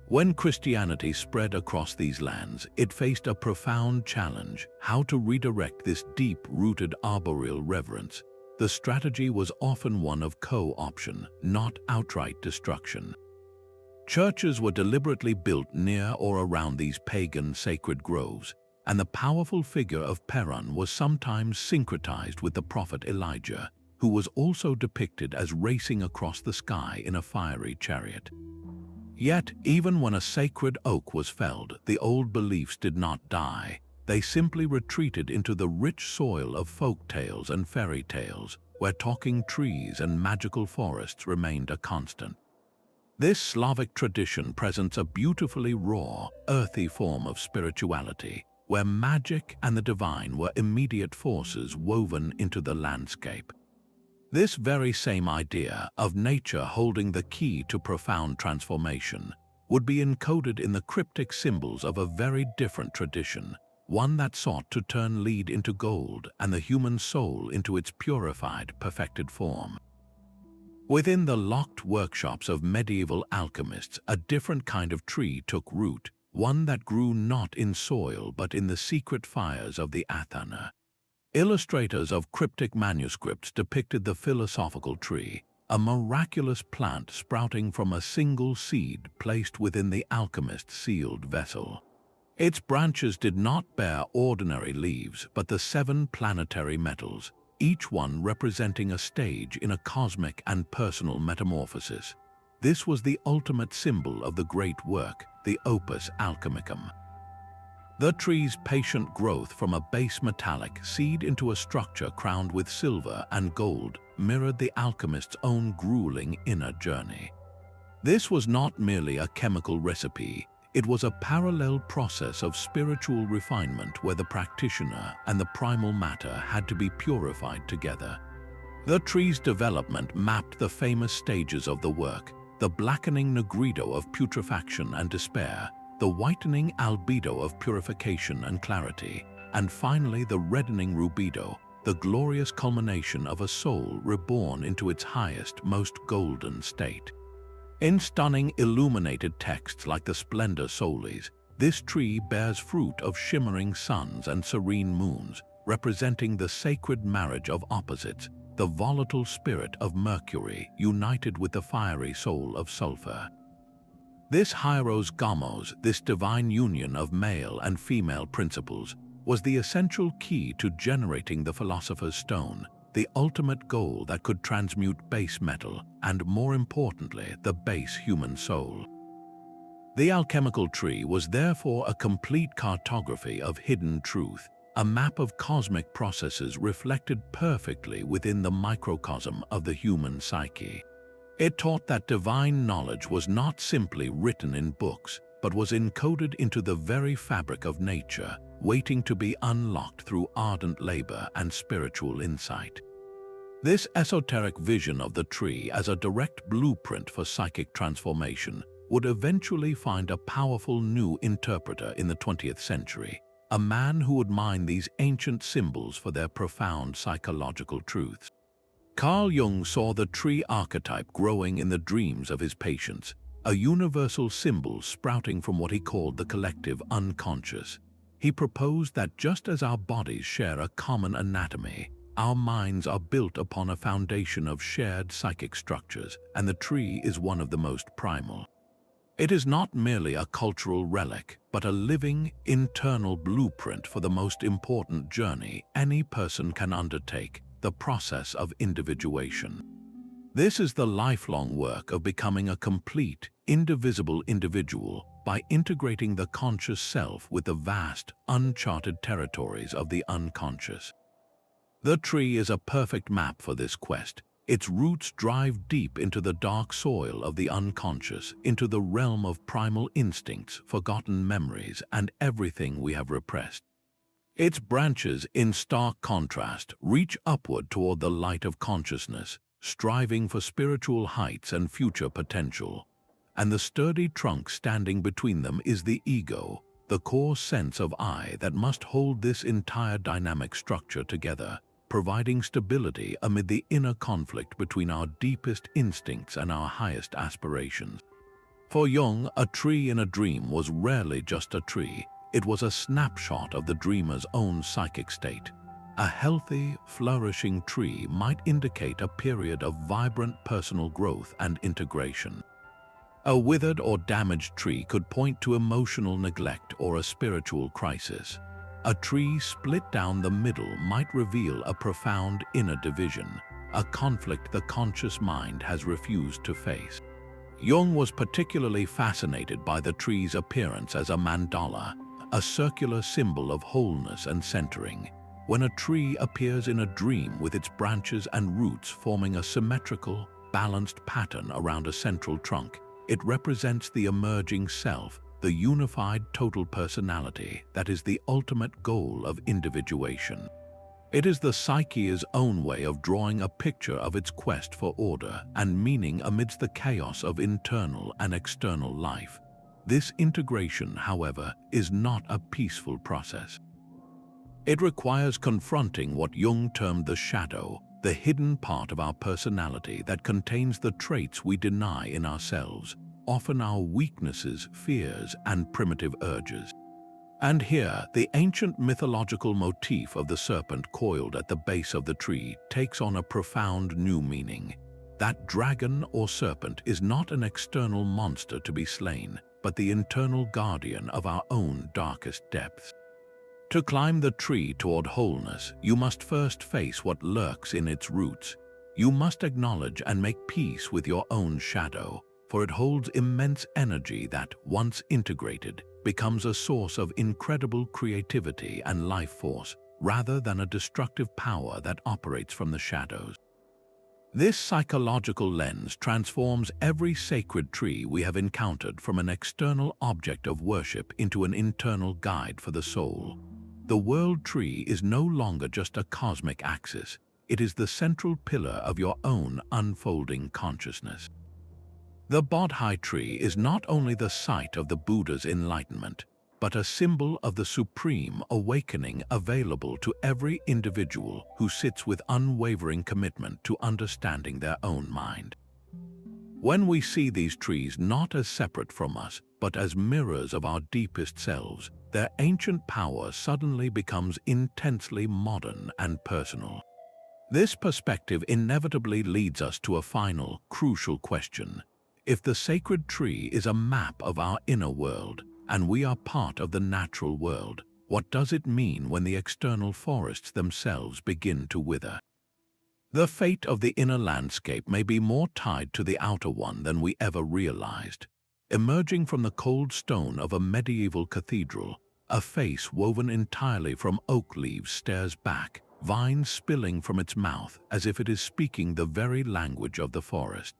When Christianity spread across these lands, it faced a profound challenge: how to redirect this deep-rooted arboreal reverence. The strategy was often one of co-option, not outright destruction. Churches were deliberately built near or around these pagan sacred groves, and the powerful figure of Perun was sometimes syncretized with the prophet Elijah, who was also depicted as racing across the sky in a fiery chariot. Yet, even when a sacred oak was felled, the old beliefs did not die. They simply retreated into the rich soil of folk tales and fairy tales, where talking trees and magical forests remained a constant. This Slavic tradition presents a beautifully raw, earthy form of spirituality, where magic and the divine were immediate forces woven into the landscape. This very same idea of nature holding the key to profound transformation would be encoded in the cryptic symbols of a very different tradition, one that sought to turn lead into gold and the human soul into its purified, perfected form. Within the locked workshops of medieval alchemists, a different kind of tree took root, one that grew not in soil but in the secret fires of the Athana. Illustrators of cryptic manuscripts depicted the philosophical tree, a miraculous plant sprouting from a single seed placed within the alchemist's sealed vessel. Its branches did not bear ordinary leaves, but the 7 planetary metals, each one representing a stage in a cosmic and personal metamorphosis. This was the ultimate symbol of the great work, the Opus Alchemicum. The tree's patient growth from a base metallic seed into a structure crowned with silver and gold mirrored the alchemist's own grueling inner journey. This was not merely a chemical recipe, it was a parallel process of spiritual refinement where the practitioner and the primal matter had to be purified together. The tree's development mapped the famous stages of the work: the blackening nigredo of putrefaction and despair, the whitening albedo of purification and clarity, and finally the reddening rubedo, the glorious culmination of a soul reborn into its highest, most golden state. In stunning illuminated texts like the Splendor Solis, this tree bears fruit of shimmering suns and serene moons, representing the sacred marriage of opposites, the volatile spirit of Mercury united with the fiery soul of sulfur. This hieros gamos, this divine union of male and female principles, was the essential key to generating the philosopher's stone, the ultimate goal that could transmute base metal and, more importantly, the base human soul. The alchemical tree was therefore a complete cartography of hidden truth, a map of cosmic processes reflected perfectly within the microcosm of the human psyche. It taught that divine knowledge was not simply written in books, but was encoded into the very fabric of nature, waiting to be unlocked through ardent labor and spiritual insight. This esoteric vision of the tree as a direct blueprint for psychic transformation would eventually find a powerful new interpreter in the 20th century, a man who would mine these ancient symbols for their profound psychological truths. Carl Jung saw the tree archetype growing in the dreams of his patients, a universal symbol sprouting from what he called the collective unconscious. He proposed that just as our bodies share a common anatomy, our minds are built upon a foundation of shared psychic structures, and the tree is one of the most primal. It is not merely a cultural relic, but a living, internal blueprint for the most important journey any person can undertake, the process of individuation. This is the lifelong work of becoming a complete, indivisible individual by integrating the conscious self with the vast, uncharted territories of the unconscious. The tree is a perfect map for this quest. Its roots drive deep into the dark soil of the unconscious, into the realm of primal instincts, forgotten memories, and everything we have repressed. Its branches, in stark contrast, reach upward toward the light of consciousness, striving for spiritual heights and future potential. And the sturdy trunk standing between them is the ego, the core sense of I that must hold this entire dynamic structure together, providing stability amid the inner conflict between our deepest instincts and our highest aspirations. For Jung, a tree in a dream was rarely just a tree. It was a snapshot of the dreamer's own psychic state. A healthy, flourishing tree might indicate a period of vibrant personal growth and integration. A withered or damaged tree could point to emotional neglect or a spiritual crisis. A tree split down the middle might reveal a profound inner division, a conflict the conscious mind has refused to face. Jung was particularly fascinated by the tree's appearance as a mandala, a circular symbol of wholeness and centering. When a tree appears in a dream with its branches and roots forming a symmetrical, balanced pattern around a central trunk, it represents the emerging self, the unified total personality that is the ultimate goal of individuation. It is the psyche's own way of drawing a picture of its quest for order and meaning amidst the chaos of internal and external life. This integration, however, is not a peaceful process. It requires confronting what Jung termed the shadow, the hidden part of our personality that contains the traits we deny in ourselves, often our weaknesses, fears, and primitive urges. And here, the ancient mythological motif of the serpent coiled at the base of the tree takes on a profound new meaning. That dragon or serpent is not an external monster to be slain, but the internal guardian of our own darkest depths. To climb the tree toward wholeness, you must first face what lurks in its roots. You must acknowledge and make peace with your own shadow, for it holds immense energy that, once integrated, becomes a source of incredible creativity and life force, rather than a destructive power that operates from the shadows. This psychological lens transforms every sacred tree we have encountered from an external object of worship into an internal guide for the soul. The world tree is no longer just a cosmic axis. It is the central pillar of your own unfolding consciousness. The Bodhi tree is not only the site of the Buddha's enlightenment, but a symbol of the supreme awakening available to every individual who sits with unwavering commitment to understanding their own mind. When we see these trees not as separate from us, but as mirrors of our deepest selves, their ancient power suddenly becomes intensely modern and personal. This perspective inevitably leads us to a final, crucial question. If the sacred tree is a map of our inner world, and we are part of the natural world, what does it mean when the external forests themselves begin to wither? The fate of the inner landscape may be more tied to the outer one than we ever realized. Emerging from the cold stone of a medieval cathedral, a face woven entirely from oak leaves stares back, vines spilling from its mouth as if it is speaking the very language of the forest.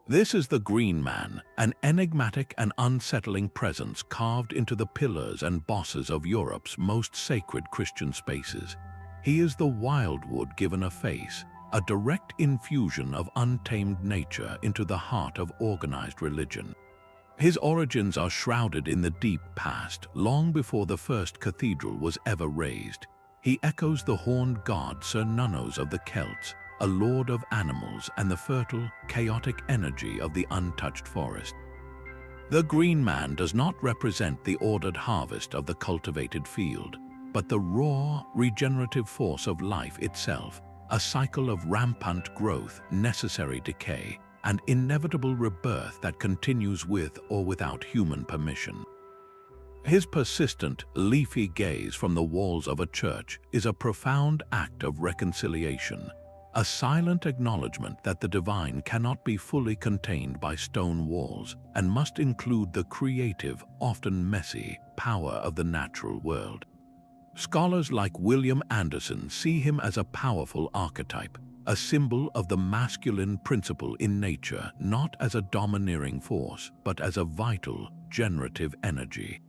This is the Green Man, an enigmatic and unsettling presence carved into the pillars and bosses of Europe's most sacred Christian spaces. He is the wildwood given a face, a direct infusion of untamed nature into the heart of organized religion. His origins are shrouded in the deep past, long before the first cathedral was ever raised. He echoes the horned god Cernunnos of the Celts, a lord of animals and the fertile, chaotic energy of the untouched forest. The Green Man does not represent the ordered harvest of the cultivated field, but the raw, regenerative force of life itself, a cycle of rampant growth, necessary decay, and inevitable rebirth that continues with or without human permission. His persistent, leafy gaze from the walls of a church is a profound act of reconciliation, a silent acknowledgement that the divine cannot be fully contained by stone walls and must include the creative, often messy, power of the natural world. Scholars like William Anderson see him as a powerful archetype, a symbol of the masculine principle in nature, not as a domineering force, but as a vital, generative energy.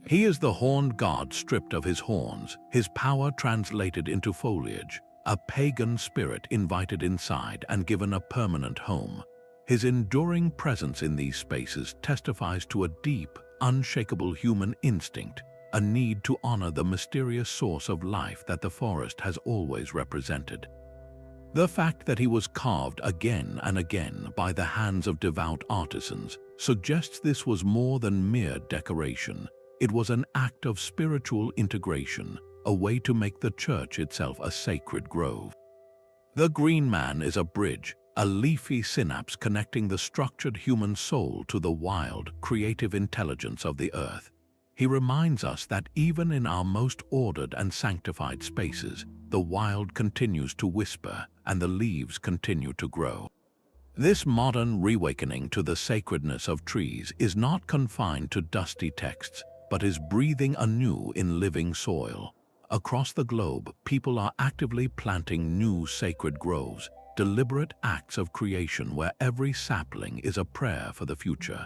He is the horned god stripped of his horns, his power translated into foliage, a pagan spirit invited inside and given a permanent home. His enduring presence in these spaces testifies to a deep, unshakable human instinct, a need to honor the mysterious source of life that the forest has always represented. The fact that he was carved again and again by the hands of devout artisans suggests this was more than mere decoration. It was an act of spiritual integration, a way to make the church itself a sacred grove. The Green Man is a bridge, a leafy synapse connecting the structured human soul to the wild, creative intelligence of the earth. He reminds us that even in our most ordered and sanctified spaces, the wild continues to whisper and the leaves continue to grow. This modern reawakening to the sacredness of trees is not confined to dusty texts, but is breathing anew in living soil. Across the globe, people are actively planting new sacred groves, deliberate acts of creation where every sapling is a prayer for the future.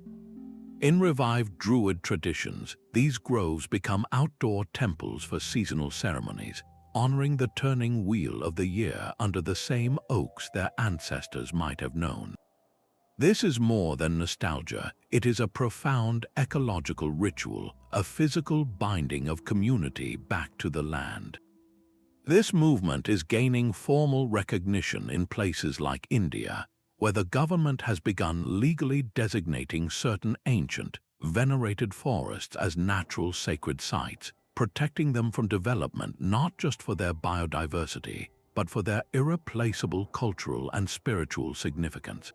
In revived Druid traditions, these groves become outdoor temples for seasonal ceremonies, honoring the turning wheel of the year under the same oaks their ancestors might have known. This is more than nostalgia. It is a profound ecological ritual, a physical binding of community back to the land. This movement is gaining formal recognition in places like India, where the government has begun legally designating certain ancient, venerated forests as natural sacred sites, protecting them from development not just for their biodiversity, but for their irreplaceable cultural and spiritual significance.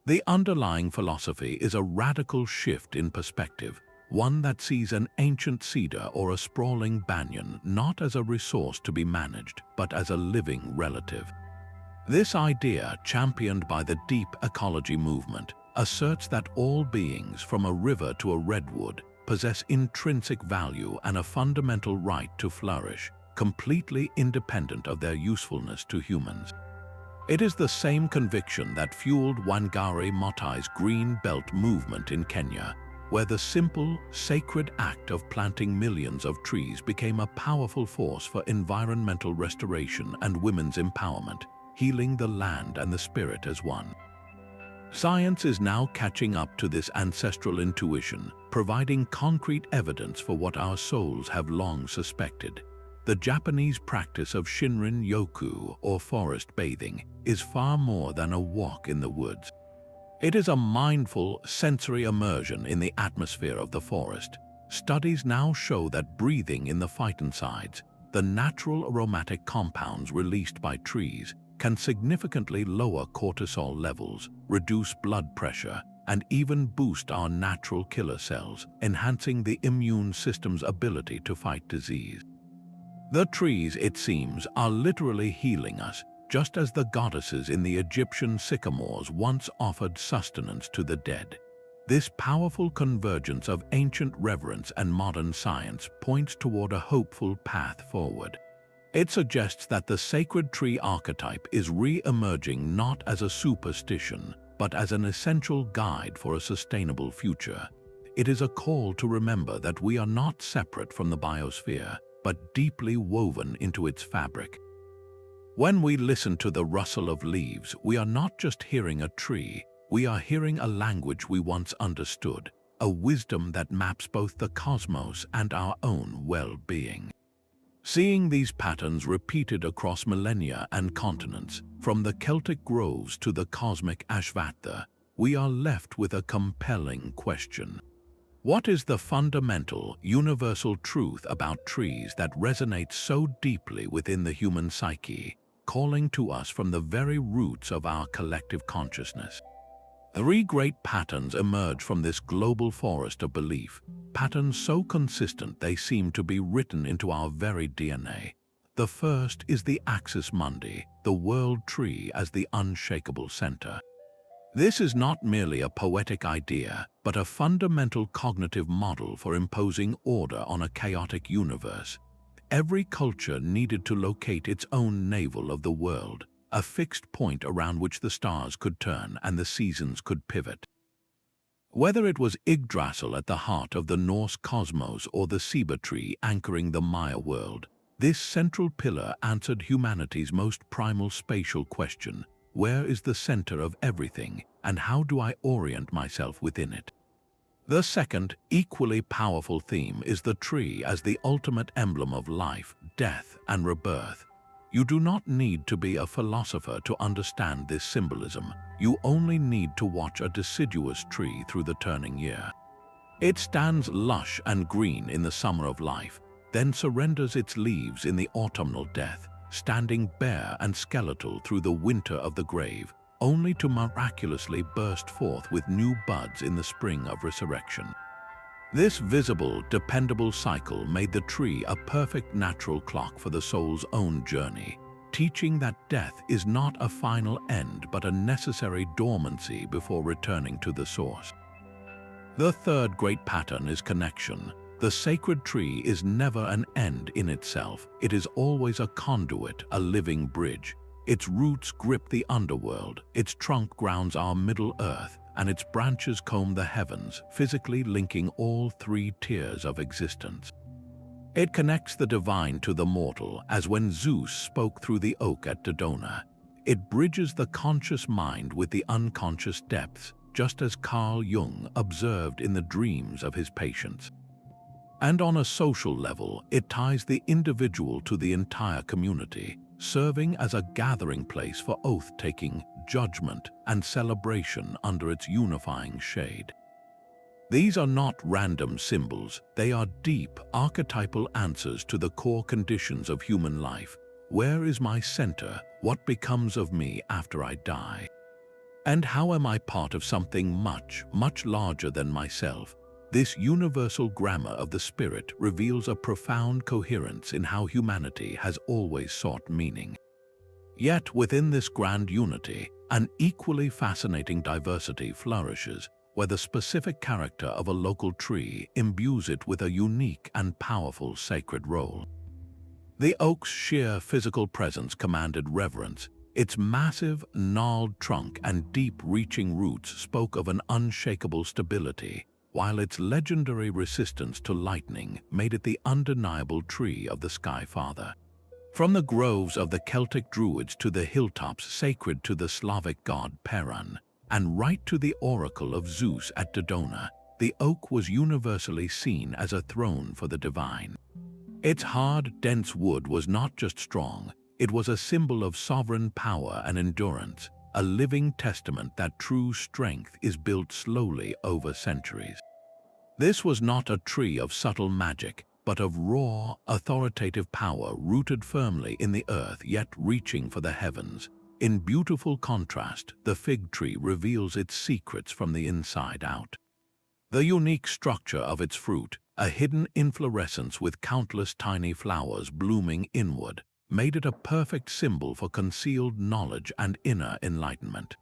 The underlying philosophy is a radical shift in perspective, one that sees an ancient cedar or a sprawling banyan not as a resource to be managed, but as a living relative. This idea, championed by the deep ecology movement, asserts that all beings, from a river to a redwood, possess intrinsic value and a fundamental right to flourish, completely independent of their usefulness to humans. It is the same conviction that fueled Wangari Maathai's Green Belt movement in Kenya, where the simple, sacred act of planting millions of trees became a powerful force for environmental restoration and women's empowerment, healing the land and the spirit as one. Science is now catching up to this ancestral intuition, providing concrete evidence for what our souls have long suspected. The Japanese practice of Shinrin-yoku, or forest bathing, is far more than a walk in the woods. It is a mindful, sensory immersion in the atmosphere of the forest. Studies now show that breathing in the phytoncides, the natural aromatic compounds released by trees, can significantly lower cortisol levels, reduce blood pressure, and even boost our natural killer cells, enhancing the immune system's ability to fight disease. The trees, it seems, are literally healing us, just as the goddesses in the Egyptian sycamores once offered sustenance to the dead. This powerful convergence of ancient reverence and modern science points toward a hopeful path forward. It suggests that the sacred tree archetype is re-emerging not as a superstition, but as an essential guide for a sustainable future. It is a call to remember that we are not separate from the biosphere, but deeply woven into its fabric. When we listen to the rustle of leaves, we are not just hearing a tree, we are hearing a language we once understood, a wisdom that maps both the cosmos and our own well-being. Seeing these patterns repeated across millennia and continents, from the Celtic groves to the cosmic Ashvattha, we are left with a compelling question. What is the fundamental, universal truth about trees that resonates so deeply within the human psyche, calling to us from the very roots of our collective consciousness? Three great patterns emerge from this global forest of belief, patterns so consistent they seem to be written into our very DNA. The first is the axis mundi, the world tree as the unshakable center. This is not merely a poetic idea, but a fundamental cognitive model for imposing order on a chaotic universe. Every culture needed to locate its own navel of the world, a fixed point around which the stars could turn and the seasons could pivot. Whether it was Yggdrasil at the heart of the Norse cosmos or the Ceiba tree anchoring the Maya world, this central pillar answered humanity's most primal spatial question: where is the center of everything, and how do I orient myself within it? The second, equally powerful theme is the tree as the ultimate emblem of life, death, and rebirth. You do not need to be a philosopher to understand this symbolism. You only need to watch a deciduous tree through the turning year. It stands lush and green in the summer of life, then surrenders its leaves in the autumnal death, standing bare and skeletal through the winter of the grave, only to miraculously burst forth with new buds in the spring of resurrection. This visible, dependable cycle made the tree a perfect natural clock for the soul's own journey, teaching that death is not a final end but a necessary dormancy before returning to the source. The third great pattern is connection. The sacred tree is never an end in itself. It is always a conduit, a living bridge. Its roots grip the underworld, its trunk grounds our middle earth, and its branches comb the heavens, physically linking all three tiers of existence. It connects the divine to the mortal, as when Zeus spoke through the oak at Dodona. It bridges the conscious mind with the unconscious depths, just as Carl Jung observed in the dreams of his patients. And on a social level, it ties the individual to the entire community, serving as a gathering place for oath-taking, judgment, and celebration under its unifying shade. These are not random symbols, they are deep, archetypal answers to the core conditions of human life. Where is my center? What becomes of me after I die? And how am I part of something much, much larger than myself? This universal grammar of the spirit reveals a profound coherence in how humanity has always sought meaning. Yet within this grand unity, an equally fascinating diversity flourishes, where the specific character of a local tree imbues it with a unique and powerful sacred role. The oak's sheer physical presence commanded reverence. Its massive, gnarled trunk and deep-reaching roots spoke of an unshakable stability, while its legendary resistance to lightning made it the undeniable tree of the Sky Father. From the groves of the Celtic Druids to the hilltops sacred to the Slavic god Perun, and right to the oracle of Zeus at Dodona, the oak was universally seen as a throne for the divine. Its hard, dense wood was not just strong, it was a symbol of sovereign power and endurance, a living testament that true strength is built slowly over centuries. This was not a tree of subtle magic, but of raw, authoritative power rooted firmly in the earth yet reaching for the heavens. In beautiful contrast, the fig tree reveals its secrets from the inside out. The unique structure of its fruit, a hidden inflorescence with countless tiny flowers blooming inward, made it a perfect symbol for concealed knowledge and inner enlightenment.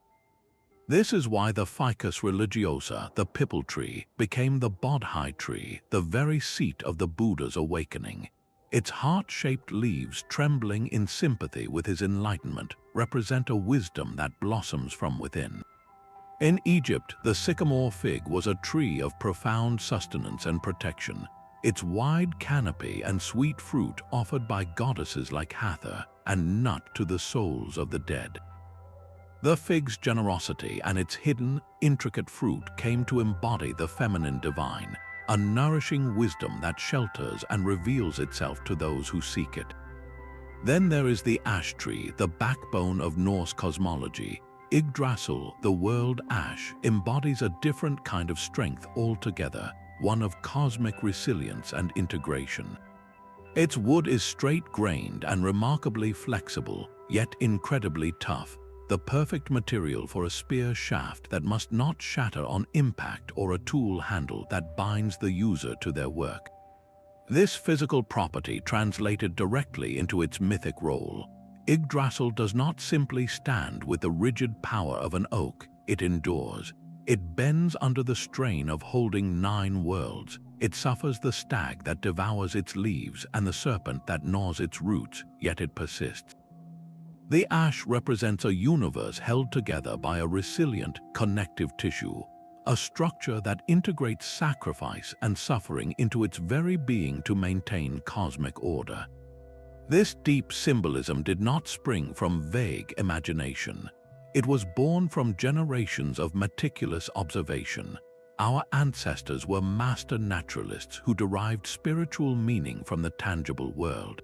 This is why the Ficus religiosa, the pipal tree, became the Bodhi tree, the very seat of the Buddha's awakening. Its heart-shaped leaves, trembling in sympathy with his enlightenment, represent a wisdom that blossoms from within. In Egypt, the sycamore fig was a tree of profound sustenance and protection. Its wide canopy and sweet fruit offered by goddesses like Hathor and nut to the souls of the dead. The fig's generosity and its hidden, intricate fruit came to embody the feminine divine, a nourishing wisdom that shelters and reveals itself to those who seek it. Then there is the ash tree, the backbone of Norse cosmology. Yggdrasil, the world ash, embodies a different kind of strength altogether, one of cosmic resilience and integration. Its wood is straight-grained and remarkably flexible, yet incredibly tough, the perfect material for a spear shaft that must not shatter on impact or a tool handle that binds the user to their work. This physical property translated directly into its mythic role. Yggdrasil does not simply stand with the rigid power of an oak, it endures. It bends under the strain of holding 9 worlds. It suffers the stag that devours its leaves and the serpent that gnaws its roots, yet it persists. The ash represents a universe held together by a resilient, connective tissue, a structure that integrates sacrifice and suffering into its very being to maintain cosmic order. This deep symbolism did not spring from vague imagination. It was born from generations of meticulous observation. Our ancestors were master naturalists who derived spiritual meaning from the tangible world.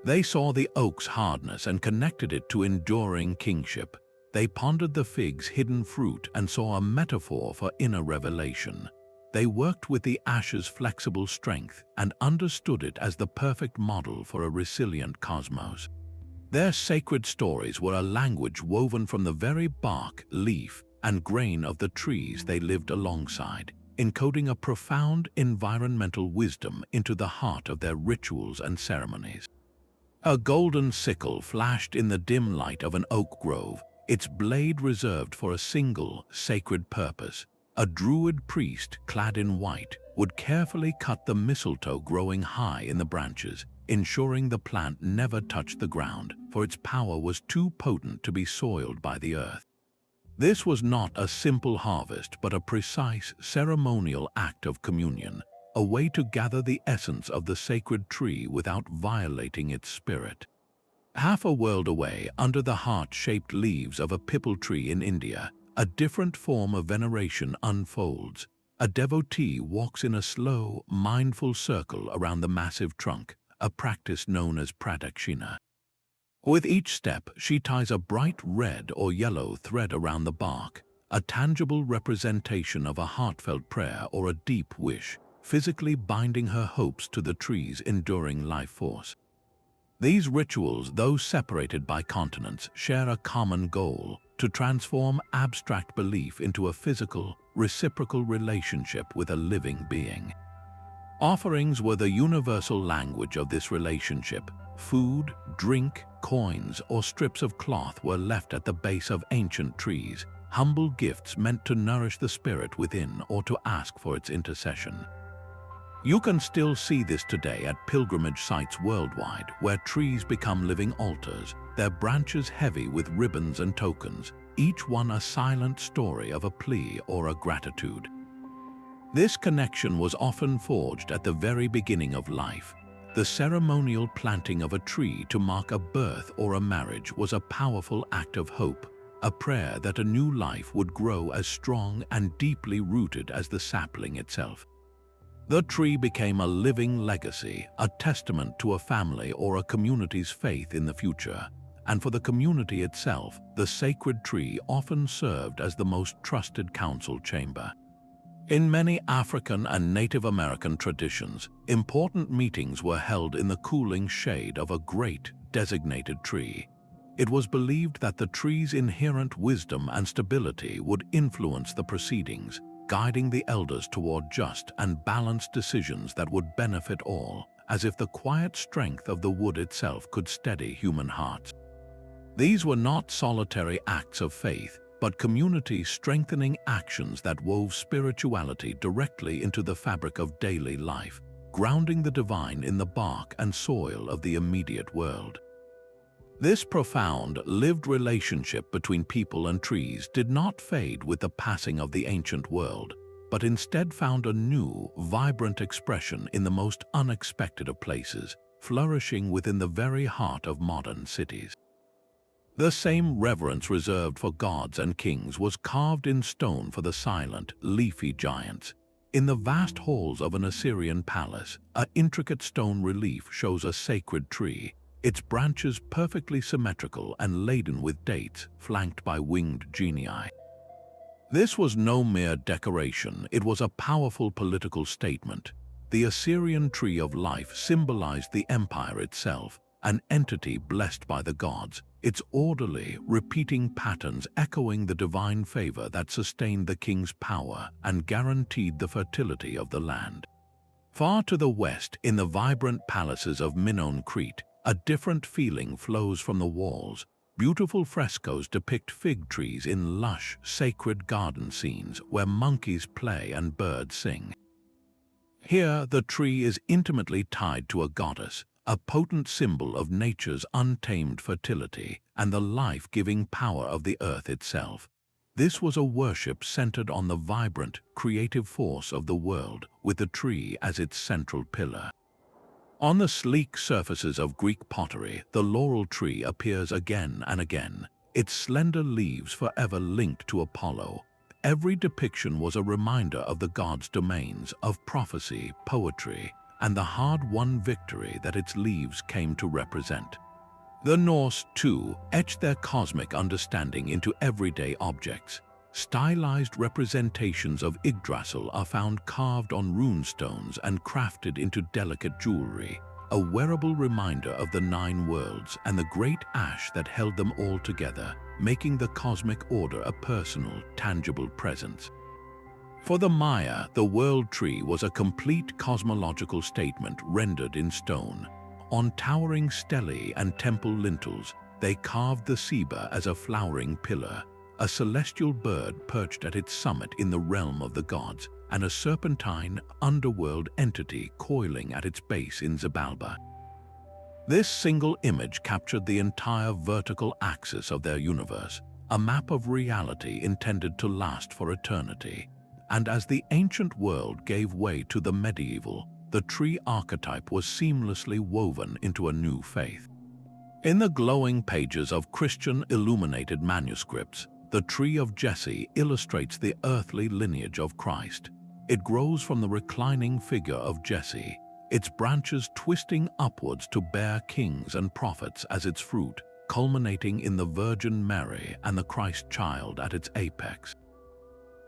They saw the oak's hardness and connected it to enduring kingship. They pondered the fig's hidden fruit and saw a metaphor for inner revelation. They worked with the ash's flexible strength and understood it as the perfect model for a resilient cosmos. Their sacred stories were a language woven from the very bark, leaf, and grain of the trees they lived alongside, encoding a profound environmental wisdom into the heart of their rituals and ceremonies. A golden sickle flashed in the dim light of an oak grove, its blade reserved for a single, sacred purpose. A Druid priest, clad in white, would carefully cut the mistletoe growing high in the branches, ensuring the plant never touched the ground, for its power was too potent to be soiled by the earth. This was not a simple harvest, but a precise, ceremonial act of communion, a way to gather the essence of the sacred tree without violating its spirit. Half a world away, under the heart-shaped leaves of a pipal tree in India, a different form of veneration unfolds. A devotee walks in a slow, mindful circle around the massive trunk, a practice known as pradakshina. With each step, she ties a bright red or yellow thread around the bark, a tangible representation of a heartfelt prayer or a deep wish, physically binding her hopes to the tree's enduring life force. These rituals, though separated by continents, share a common goal: to transform abstract belief into a physical, reciprocal relationship with a living being. Offerings were the universal language of this relationship. Food, drink, coins, or strips of cloth were left at the base of ancient trees, humble gifts meant to nourish the spirit within or to ask for its intercession. You can still see this today at pilgrimage sites worldwide, where trees become living altars, their branches heavy with ribbons and tokens, each one a silent story of a plea or a gratitude. This connection was often forged at the very beginning of life. The ceremonial planting of a tree to mark a birth or a marriage was a powerful act of hope, a prayer that a new life would grow as strong and deeply rooted as the sapling itself. The tree became a living legacy, a testament to a family or a community's faith in the future. And for the community itself, the sacred tree often served as the most trusted council chamber. In many African and Native American traditions, important meetings were held in the cooling shade of a great, designated tree. It was believed that the tree's inherent wisdom and stability would influence the proceedings, guiding the elders toward just and balanced decisions that would benefit all, as if the quiet strength of the wood itself could steady human hearts. These were not solitary acts of faith, but community-strengthening actions that wove spirituality directly into the fabric of daily life, grounding the divine in the bark and soil of the immediate world. This profound, lived relationship between people and trees did not fade with the passing of the ancient world, but instead found a new, vibrant expression in the most unexpected of places, flourishing within the very heart of modern cities. The same reverence reserved for gods and kings was carved in stone for the silent, leafy giants. In the vast halls of an Assyrian palace, an intricate stone relief shows a sacred tree, its branches perfectly symmetrical and laden with dates, flanked by winged genii. This was no mere decoration, it was a powerful political statement. The Assyrian tree of life symbolized the empire itself, an entity blessed by the gods, its orderly, repeating patterns echoing the divine favor that sustained the king's power and guaranteed the fertility of the land. Far to the west, in the vibrant palaces of Minoan Crete, a different feeling flows from the walls. Beautiful frescoes depict fig trees in lush, sacred garden scenes where monkeys play and birds sing. Here, the tree is intimately tied to a goddess, a potent symbol of nature's untamed fertility and the life-giving power of the earth itself. This was a worship centered on the vibrant, creative force of the world, with the tree as its central pillar. On the sleek surfaces of Greek pottery, the laurel tree appears again and again, its slender leaves forever linked to Apollo. Every depiction was a reminder of the gods' domains, of prophecy, poetry, and the hard-won victory that its leaves came to represent. The Norse, too, etched their cosmic understanding into everyday objects. Stylized representations of Yggdrasil are found carved on runestones and crafted into delicate jewelry, a wearable reminder of the 9 worlds and the great ash that held them all together, making the cosmic order a personal, tangible presence. For the Maya, the world tree was a complete cosmological statement rendered in stone. On towering stelae and temple lintels, they carved the Ceiba as a flowering pillar, a celestial bird perched at its summit in the realm of the gods, and a serpentine, underworld entity coiling at its base in Xibalba. This single image captured the entire vertical axis of their universe, a map of reality intended to last for eternity. And as the ancient world gave way to the medieval, the tree archetype was seamlessly woven into a new faith. In the glowing pages of Christian illuminated manuscripts, the tree of Jesse illustrates the earthly lineage of Christ. It grows from the reclining figure of Jesse, its branches twisting upwards to bear kings and prophets as its fruit, culminating in the Virgin Mary and the Christ child at its apex.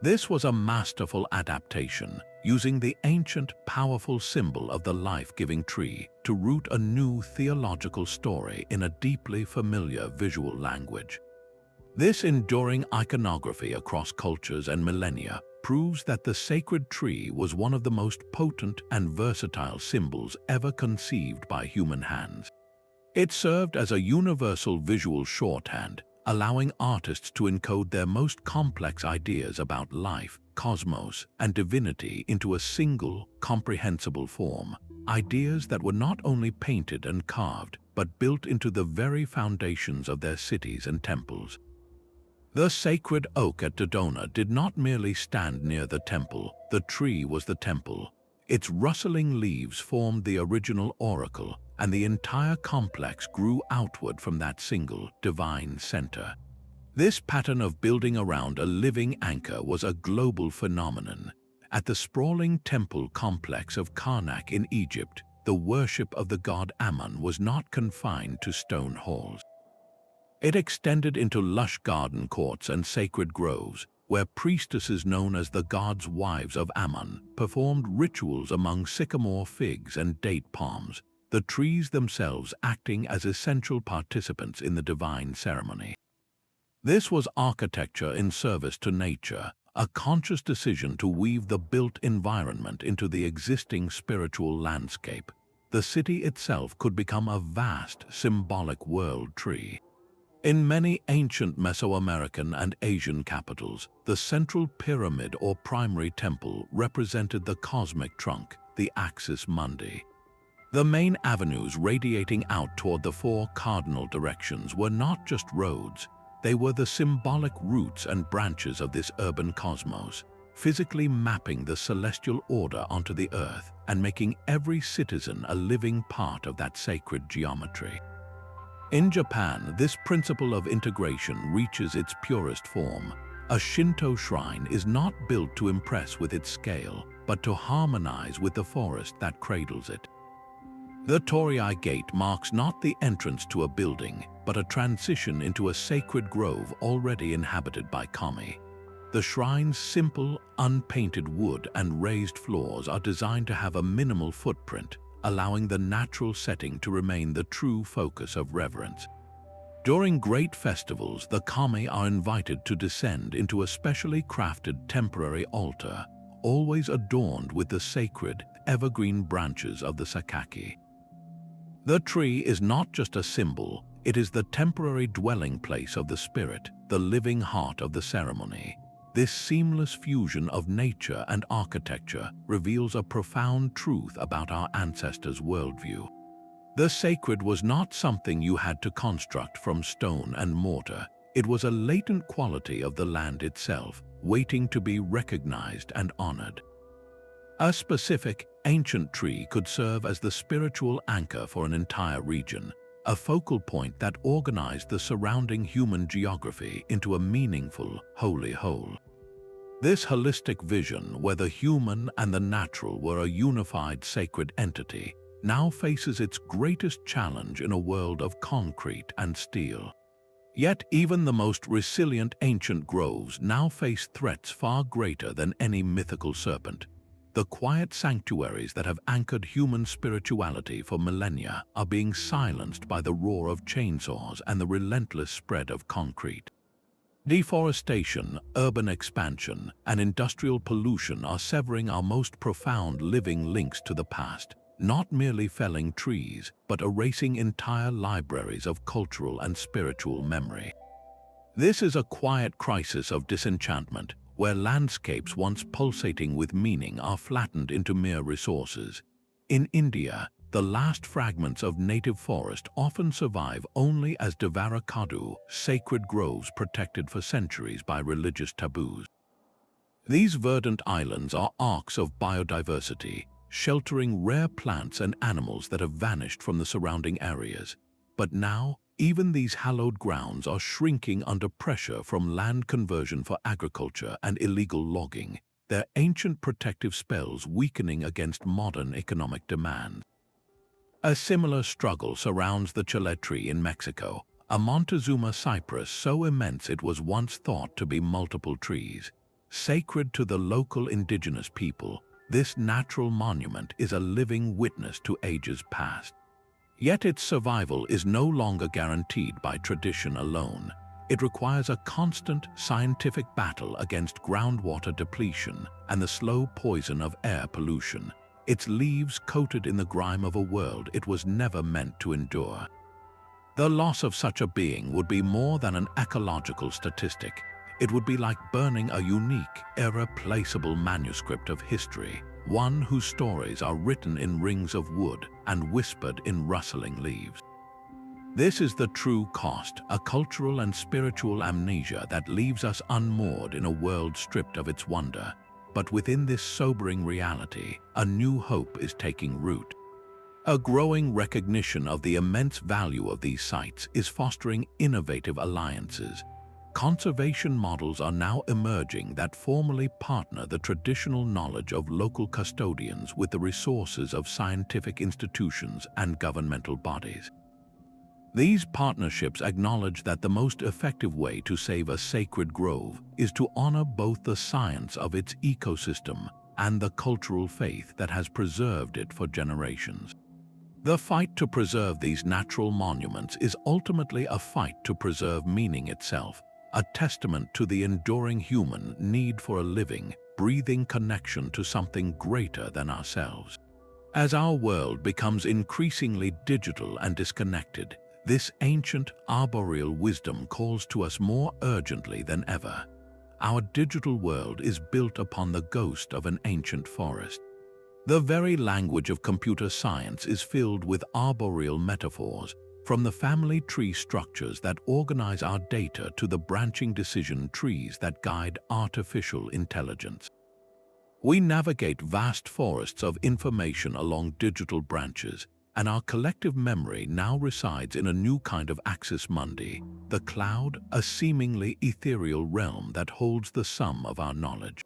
This was a masterful adaptation, using the ancient, powerful symbol of the life-giving tree to root a new theological story in a deeply familiar visual language. This enduring iconography across cultures and millennia proves that the sacred tree was one of the most potent and versatile symbols ever conceived by human hands. It served as a universal visual shorthand, allowing artists to encode their most complex ideas about life, cosmos, and divinity into a single, comprehensible form. Ideas that were not only painted and carved, but built into the very foundations of their cities and temples. The sacred oak at Dodona did not merely stand near the temple, the tree was the temple. Its rustling leaves formed the original oracle, and the entire complex grew outward from that single, divine center. This pattern of building around a living anchor was a global phenomenon. At the sprawling temple complex of Karnak in Egypt, the worship of the god Ammon was not confined to stone halls. It extended into lush garden courts and sacred groves, where priestesses known as the gods' wives of Ammon performed rituals among sycamore figs and date palms, the trees themselves acting as essential participants in the divine ceremony. This was architecture in service to nature, a conscious decision to weave the built environment into the existing spiritual landscape. The city itself could become a vast, symbolic world tree. In many ancient Mesoamerican and Asian capitals, the central pyramid or primary temple represented the cosmic trunk, the axis mundi. The main avenues radiating out toward the four cardinal directions were not just roads, they were the symbolic roots and branches of this urban cosmos, physically mapping the celestial order onto the earth and making every citizen a living part of that sacred geometry. In Japan, this principle of integration reaches its purest form. A Shinto shrine is not built to impress with its scale, but to harmonize with the forest that cradles it. The Torii Gate marks not the entrance to a building, but a transition into a sacred grove already inhabited by kami. The shrine's simple, unpainted wood and raised floors are designed to have a minimal footprint, allowing the natural setting to remain the true focus of reverence. During great festivals, the kami are invited to descend into a specially crafted temporary altar, always adorned with the sacred, evergreen branches of the Sakaki. The tree is not just a symbol, it is the temporary dwelling place of the spirit, the living heart of the ceremony. This seamless fusion of nature and architecture reveals a profound truth about our ancestors' worldview. The sacred was not something you had to construct from stone and mortar. It was a latent quality of the land itself, waiting to be recognized and honored. A specific, ancient tree could serve as the spiritual anchor for an entire region, a focal point that organized the surrounding human geography into a meaningful, holy whole. This holistic vision, where the human and the natural were a unified sacred entity, now faces its greatest challenge in a world of concrete and steel. Yet even the most resilient ancient groves now face threats far greater than any mythical serpent. The quiet sanctuaries that have anchored human spirituality for millennia are being silenced by the roar of chainsaws and the relentless spread of concrete. Deforestation, urban expansion, and industrial pollution are severing our most profound living links to the past, not merely felling trees, but erasing entire libraries of cultural and spiritual memory. This is a quiet crisis of disenchantment, where landscapes once pulsating with meaning are flattened into mere resources. In India, the last fragments of native forest often survive only as Devarakadu, sacred groves protected for centuries by religious taboos. These verdant islands are arks of biodiversity, sheltering rare plants and animals that have vanished from the surrounding areas. But now, even these hallowed grounds are shrinking under pressure from land conversion for agriculture and illegal logging, their ancient protective spells weakening against modern economic demands. A similar struggle surrounds the chile tree in Mexico, a Montezuma cypress so immense it was once thought to be multiple trees. Sacred to the local indigenous people, this natural monument is a living witness to ages past. Yet its survival is no longer guaranteed by tradition alone. It requires a constant scientific battle against groundwater depletion and the slow poison of air pollution, its leaves coated in the grime of a world it was never meant to endure. The loss of such a being would be more than an ecological statistic. It would be like burning a unique, irreplaceable manuscript of history, one whose stories are written in rings of wood and whispered in rustling leaves. This is the true cost, a cultural and spiritual amnesia that leaves us unmoored in a world stripped of its wonder. But within this sobering reality, a new hope is taking root. A growing recognition of the immense value of these sites is fostering innovative alliances. Conservation models are now emerging that formally partner the traditional knowledge of local custodians with the resources of scientific institutions and governmental bodies. These partnerships acknowledge that the most effective way to save a sacred grove is to honor both the science of its ecosystem and the cultural faith that has preserved it for generations. The fight to preserve these natural monuments is ultimately a fight to preserve meaning itself, a testament to the enduring human need for a living, breathing connection to something greater than ourselves. As our world becomes increasingly digital and disconnected, this ancient arboreal wisdom calls to us more urgently than ever. Our digital world is built upon the ghost of an ancient forest. The very language of computer science is filled with arboreal metaphors, from the family tree structures that organize our data to the branching decision trees that guide artificial intelligence. We navigate vast forests of information along digital branches, and our collective memory now resides in a new kind of axis mundi, the cloud, a seemingly ethereal realm that holds the sum of our knowledge.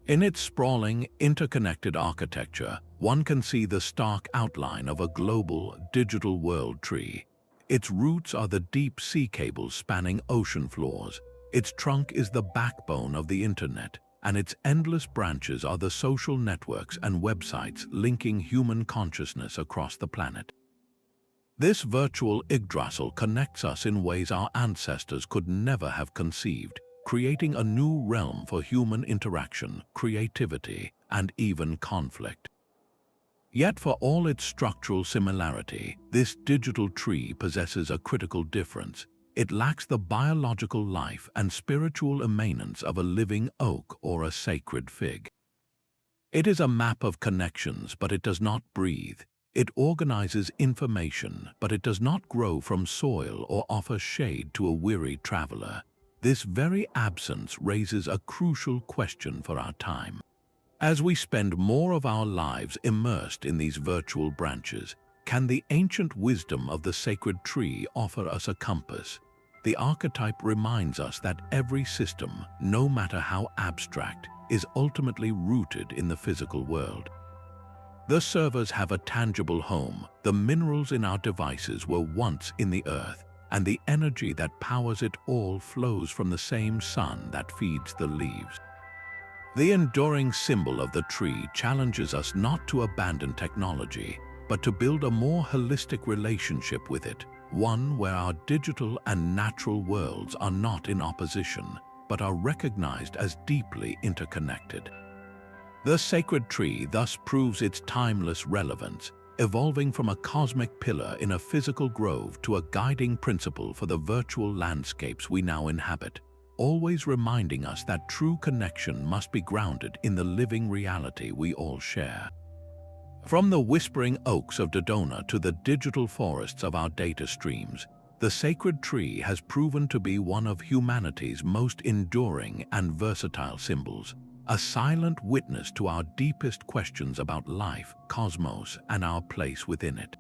In its sprawling, interconnected architecture, one can see the stark outline of a global, digital world tree. Its roots are the deep sea cables spanning ocean floors, its trunk is the backbone of the internet, and its endless branches are the social networks and websites linking human consciousness across the planet. This virtual Yggdrasil connects us in ways our ancestors could never have conceived, creating a new realm for human interaction, creativity, and even conflict. Yet for all its structural similarity, this digital tree possesses a critical difference. It lacks the biological life and spiritual immanence of a living oak or a sacred fig. It is a map of connections, but it does not breathe. It organizes information, but it does not grow from soil or offer shade to a weary traveler. This very absence raises a crucial question for our time. As we spend more of our lives immersed in these virtual branches, can the ancient wisdom of the sacred tree offer us a compass? The archetype reminds us that every system, no matter how abstract, is ultimately rooted in the physical world. The servers have a tangible home. The minerals in our devices were once in the earth, and the energy that powers it all flows from the same sun that feeds the leaves. The enduring symbol of the tree challenges us not to abandon technology, but to build a more holistic relationship with it, one where our digital and natural worlds are not in opposition, but are recognized as deeply interconnected. The sacred tree thus proves its timeless relevance, evolving from a cosmic pillar in a physical grove to a guiding principle for the virtual landscapes we now inhabit, always reminding us that true connection must be grounded in the living reality we all share. From the whispering oaks of Dodona to the digital forests of our data streams, the sacred tree has proven to be one of humanity's most enduring and versatile symbols, a silent witness to our deepest questions about life, cosmos, and our place within it.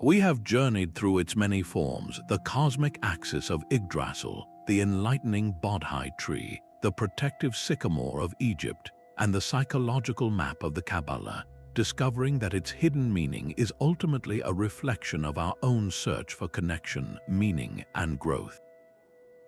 We have journeyed through its many forms: the cosmic axis of Yggdrasil, the enlightening Bodhi Tree, the protective Sycamore of Egypt, and the psychological map of the Kabbalah, discovering that its hidden meaning is ultimately a reflection of our own search for connection, meaning, and growth.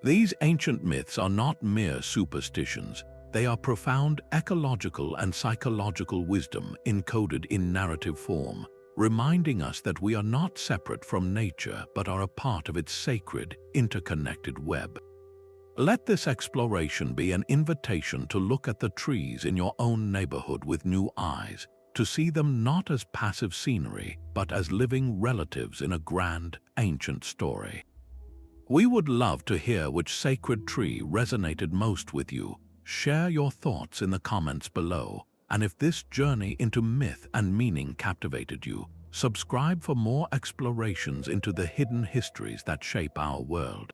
These ancient myths are not mere superstitions. They are profound ecological and psychological wisdom encoded in narrative form, reminding us that we are not separate from nature but are a part of its sacred, interconnected web. Let this exploration be an invitation to look at the trees in your own neighborhood with new eyes, to see them not as passive scenery, but as living relatives in a grand, ancient story. We would love to hear which sacred tree resonated most with you. Share your thoughts in the comments below, and if this journey into myth and meaning captivated you, subscribe for more explorations into the hidden histories that shape our world.